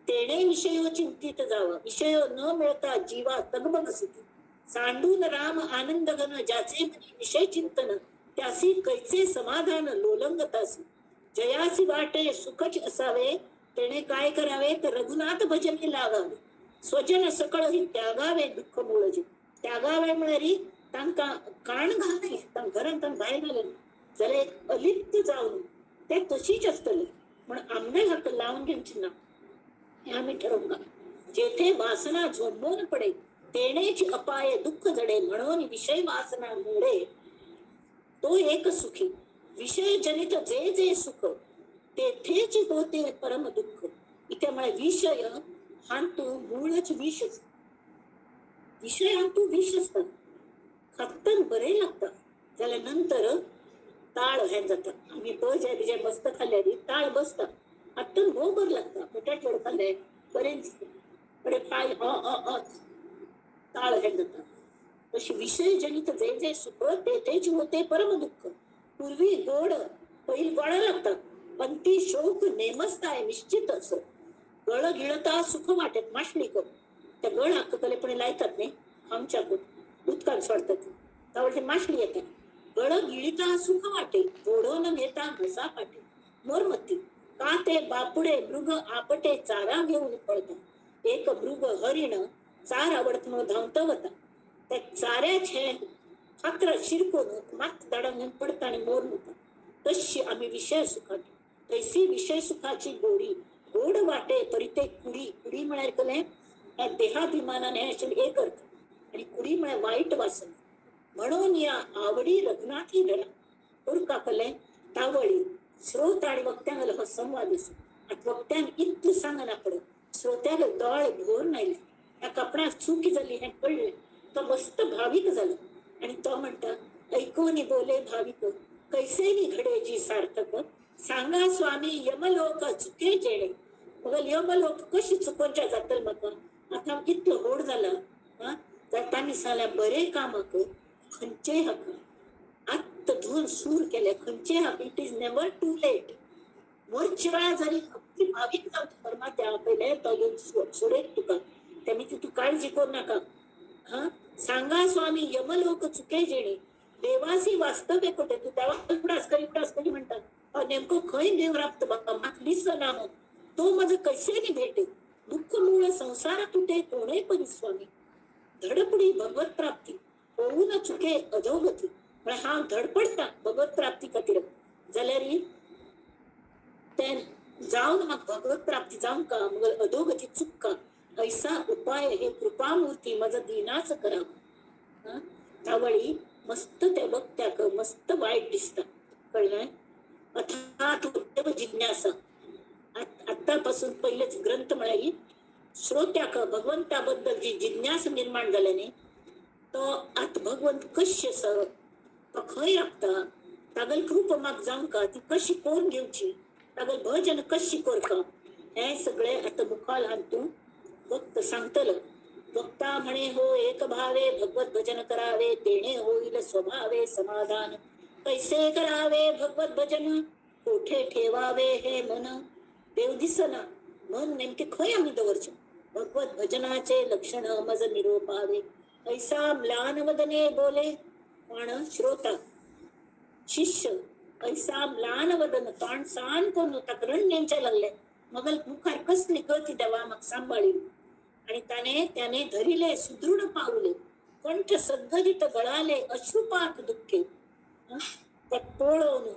तेणे विषयो चिंतित जावा विषय न मिळता जीवा तगबग सुती सांडून राम आनंद घन ज्याचे विषय चिंतन त्यासी कैचे समाधान लोलंगतासी जयासी वाटे सुखच असावे तेने काय करावे तर रघुनाथ भजनी लागावे स्वजन सकळ ही त्यागावे दुःख मूळजे त्यागावे म्हणरी तांका काण घालणे घरात बाहेर घालणे जरा एक अलिप्त जाऊन ते तशीच असतले पण आमने हक्क लावून घ्यायची ना हे आम्ही ठरवू का जेथे वासना झोंबून पडे तेनेच अपाय दुःख जडे म्हणून विषय वासना मुळे तो एक सुखी विषय जनित जे जे सुख तेथेच होते परम दुःख. इथे मला विषय हांतू मूळच विष विषय हांतू विष असतात खातन बरे लागतात त्याला नंतर ताळ हे जातात आम्ही बजे बिजे मस्त खाल्ल्याने ताळ बसतात आत्तन भोबर लागतात पोटॅट वड खाल्ले बरेच बरे पाय ताळ हे जातात तशी विषय जनित जे जे सुख तेथेच होते परम दुःख. पूर्वी गोड पहिल गोडा लागतात पण ती शोक नेमसताय निश्चित असं गळ गिळता सुख वाटत माशली कर त्या गळ हक्कलेपणे लायतात नाही आमच्या उदकान सोडतात त्यामुळे माशली येते गळ गिळता सुख वाटे ओढून घेता घसा पाटे मोरमत्ती का ते बापुडे मृग आपटे चारा घेऊन पळतात एक मृग हरिण चार आवडत म्हणून धावत होता त्या चाऱ्याचे फात्र शिरकून मात दडंगून पडता आणि मोर होता तशी आम्ही विषय सुखात तैसी विषय सुखाची गोडी गोड वाटे परिते कुडी कुडी म्हणाय कले देहाभिमानाने एक अर्थ आणि कुडी म्हणाय वाईट वासन म्हणून या आवडी रघुनाथी धडा उरका कले तावळी श्रोत आणि वक्त्यांगल हा संवाद असो वक्त्यां इतकं सांगना पडत श्रोत्याग दळ भोर नाही या कपड्यात चुकी झाली हे कळले तो मस्त भाविक झाला आणि तो म्हणता ऐकून बोले भाविक कैसेनी घडे जी सार्थक सांगा स्वामी यमलोक चुके जेणे मग यमलोक कशी चुकोनच्या जातल मग आता इतकं होड झालं जातानी साल्या बरे काम खंचे हक आत्त धुवून सूर केले खंचे हक it is never too late मोरची वेळा जरी अगदी भाविक जातो परमा त्या पहिले तो सोडेल तुका त्यांनी तू काळजी करू नका सांगा स्वामी यमलोक चुके जेणे देवासी वास्तव्य कुठे तू देवा उडास करी म्हणतात नेमकं खय देव राप्त मातलीच नाम तो माझं कैसे भेटे दुःख मूळ संसार तुटे कोणे परी स्वामी धडपडी भगवत प्राप्ती होऊन चुके अधोगती पण हा धडपडता भगवत प्राप्ती खातीर जाल्यार ते जाऊन मग भगवत प्राप्ती जाऊन का मग अधोगती चुक्का ऐसा उपाय हे कृपामूर्ती माझं दिनाच करा त्यावेळी मस्त ते बघत्याक मस्त वाईट दिसतात कळलंय अर्थात जिज्ञासा आतापासून पहिलेच ग्रंथ म्हणाली श्रोत्याक भगवंताबद्दल जी जिज्ञास निर्माण जाल्याने तो आत भगवंत कशी आसा तो खंय राबता तागल कृप माग जावंका ती कशी कोण घेवची तागल भजन कशी करका हे सगळे आता मुखाल हातून भक्त सांगतलं. भक्ता म्हणे हो एक भावे भगवत भजन करावे तेणे होईल स्वभावे समाधान. कैसे करावे भगवत भजन कोठे ठेवावे हे मन देव दिसना मन नेमके खंय आम्ही दवरचे. भगवत भजनाचे लक्षण मज निरोपावे ऐसा म्लान वदने बोले पण श्रोता शिष्य ऐसा म्लान वदन ताण सान कोण तक्रण यांच्या लागले मगल मुखार कसली गती देवा मग सांभाळी आणि त्याने धरिले सुदृढ पावले कंठ सद्गदित गळाले अश्रुपात दुःखे त्या टोळवून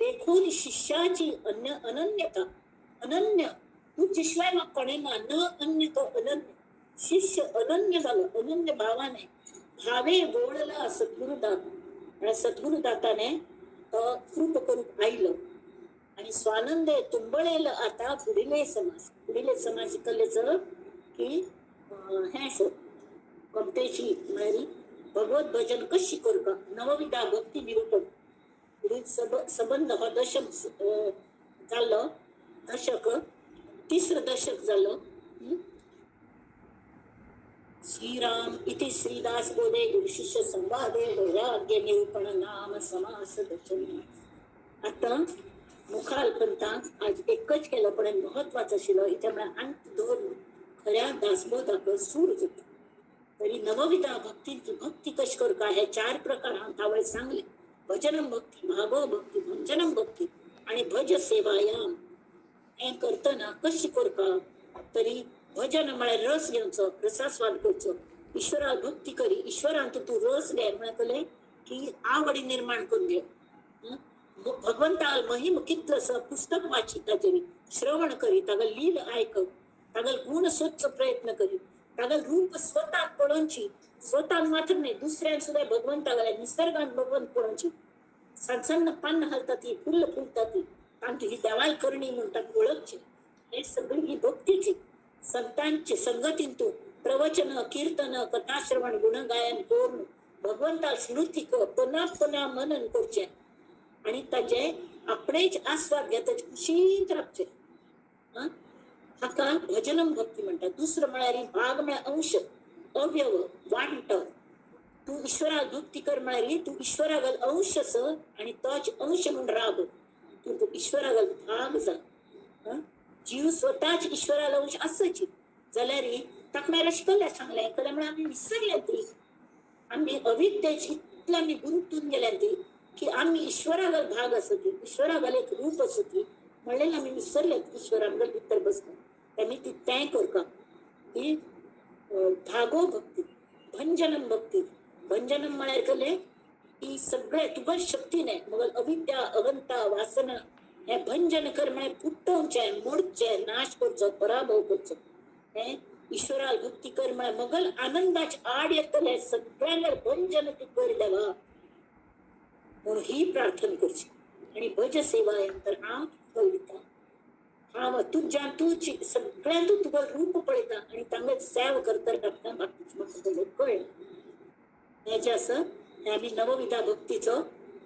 देखून शिष्याची अनन्यता अनन्य तुझ्याशिवाय मग कोणी न अन्य तो अनन्य शिष्य अनन्य झालं अनन्य भावाने भावे बोळला सद्गुरुदाता आणि सद्गुरुदाताने कृप करून आईलं आणि स्वानंदे तुंबळेल आता पुढीले समाज कलेच की हे कमतेची म्हणाली भगवत भजन कशी करू का नवविधा भक्ती निरूपण पुढील संबंध हा दशक झालं दशक तिसरं दशक झालं. श्रीराम इति श्रीदास बोले गुरुशिष्य संवादे वैराग्य निरूपण नाम समास दर्शन. आता मुखालपंता आज एकच केलं पण महत्वाचं शिलं याच्यामुळे अंत धरून खऱ्या दासबोधाक सूर होत. तरी नवविधा भक्तींची भक्ती कशी करू का हे 4 प्रकार हातावळे सांगले. भजनम भक्ती भागव भक्ती भंजनम भक्ती आणि भज सेवायाम हे करताना कशी करू का तरी भजन म्हळे रस घेवचो रसास्वाद करचो ईश्वरा भक्ती करी ईश्वरांत तू रस घे म्हणे की आवडी निर्माण करून घे. भगवंताल महिम कितलस पुस्तक वाची ताजेरी श्रवण करी तागल लील ऐकव तागल गुण स्वच्छ प्रयत्न करी तागल रूप स्वतः पळोवची स्वतः मात्र नाही दुसऱ्यां सुद्धा भगवंतागला निसर्गात भगवंत पळोवची सन्न पान घालतात ती फुल फुलतात ती तांची ही देवाल करणी म्हणतात ओळखची हे सगळी ही भक्तीची संतांची संगतींतू प्रवचन कीर्तन कथाश्रवण गुणगायन करून भगवंता स्मृती पुन्हा पुन्हा मनन करचे आणि ताचे आपणेच आस्वाद घेताच खुशीत राखचे. हाका भजनम भक्ती म्हणतात. दुसरं म्हळ्यार भाग म्हळ्यार अंश अवयव वांट तू ईश्वरा भक्ती कर म्हळ्यार तू ईश्वरागल अंश अस आणि तोच अंश म्हणून राब तू ईश्वरागल भाग जा. जीव स्वतःच ईश्वराला अंश असची जाल्यार तकण्याला शिकवल्या सांगल्या म्हळ्यार आम्ही विसरल्या ती आम्ही अविद्येची इतल्या आम्ही गुंतून गेल्या ती की आम्ही ईश्वरागल भाग असती ईश्वरागल एक रूप असती म्हणलेलं आम्ही विसरलेत ईश्वरागल भितर बसतो. त्यांनी ती तय कर का की भागो भक्ती भंजनम भक्ती भंजनम म्हळ्यार कले की सगळे तुझ्या शक्तीने मग अविद्या अहंता वासना हे भंजन कर म्हळ्यार फुटवचे मोडचे नाश करचो पराभव करचो. हे ईश्वराल भक्ती कर म्हळ्यार मगल आनंदाचे आड येतले सगळ्यांना भंजन तू कर देवा म्हणून ही प्रार्थना करची आणि भज सेवा नंतर हा कविता हा तुझ्या तुझी सगळ्यां तू तुझं रूप पळयता आणि तांगे सेव करता आपल्या बाकीचे कळलं याचे असं आम्ही नवविधा भक्तीचं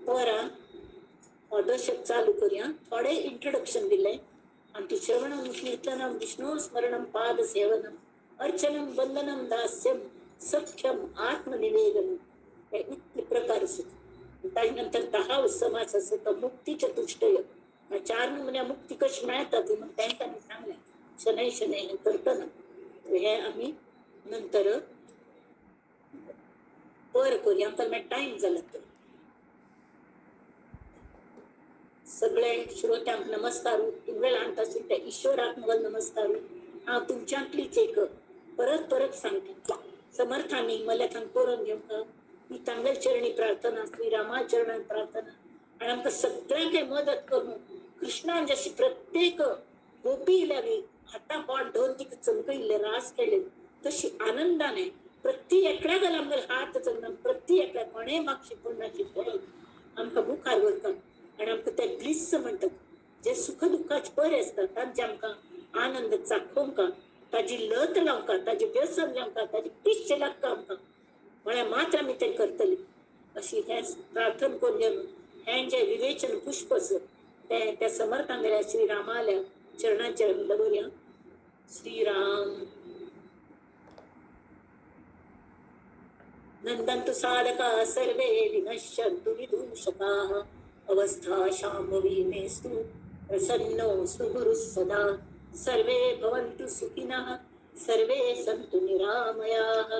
परा दशक चालू करूया. थोडे इंट्रोडक्शन दिले आमची श्रवणम कीर्तनम विष्णू स्मरणम पाद सेवनम अर्चनम वंदनम दास्यम सख्यम आत्मनिवेदनम हे इतके प्रकार असत. त्यानंतर 10 समास असत मुक्ती चतुष्टय 4 नमुन्या मुक्ती कशी मिळतात मग त्यांना मी सांगल्या शनै शनै करताना हे आम्ही नंतर पर करूया आमकां टाइम झाला तर. सगळे श्रोत्यांक नमस्कार वेळ आणता सुद्धा ईश्वराक मग नमस्कार हा तुमच्यातलीच एक परत परत सांगते समर्थांनी मला थांब करून घेऊ मी तांगल चरणी प्रार्थना श्रीरामा चरणी प्रार्थना आणि आमकां सगळ्यांक मदत करून कृष्णान जशी प्रत्येक गोपी लागली हाता पाट धरून ती चमकइल्ले रास केले तशी आनंदाने प्रति एकड्या गल आमकां हात चंगन प्रति एकड्या कोणे मागची पुण्याची पळत आमकां मुखार व्हरता आणि आमकां ते ब्लिस म्हणतात जे सुख दुःखाचे बरे असतात तांचे आमकां आनंद चाखोवंक ताजी लत लावका ताजी व्यसन लावका ताजी पिश्च लागता आमकां म्हळ्यार मात्र आमी तें करतली अशी हे प्रार्थना करून हें जे विवेचन पुष्प ते त्या समर्थांगेल्या श्रीरामाल्या चरणांचेर आमी दवरया. श्रीराम नंदन्तु साधका सर्वे विनश्यन्तु विदूषकाः अवस्था शाम्भवी मेस्तु प्रसन्नोऽस्तु गुरुः सदा सर्वे भवन्तु सुखिनः सर्वे सन्तु निरामयाः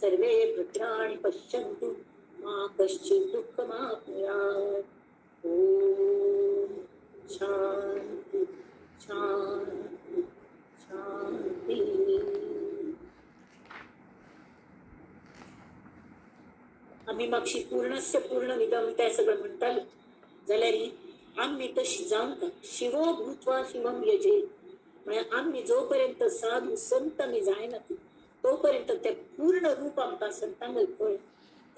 सर्वे भद्राणि पश्यन्तु मा कश्चित् दुःखमाप्नुयात्. ॐ शान्ति शान्ति शान्ति. आम्ही मागशी पूर्णस्य पूर्णमिदं ते सगळं म्हणटाली जाल्यार आम्ही तशी जावंक शिवो भूत्वा शिवम यजे म्हळ्यार आम्ही जोपर्यंत साधू संत आमी जायना तोपर्यंत ते पूर्ण रूप आमकां संतांगेर कळ्ळें.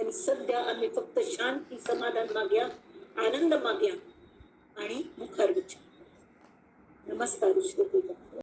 आनी सद्या आम्ही फक्त शांती समाधान मागया आनंद मागया आणि मुखार वचया. नमस्कार श्री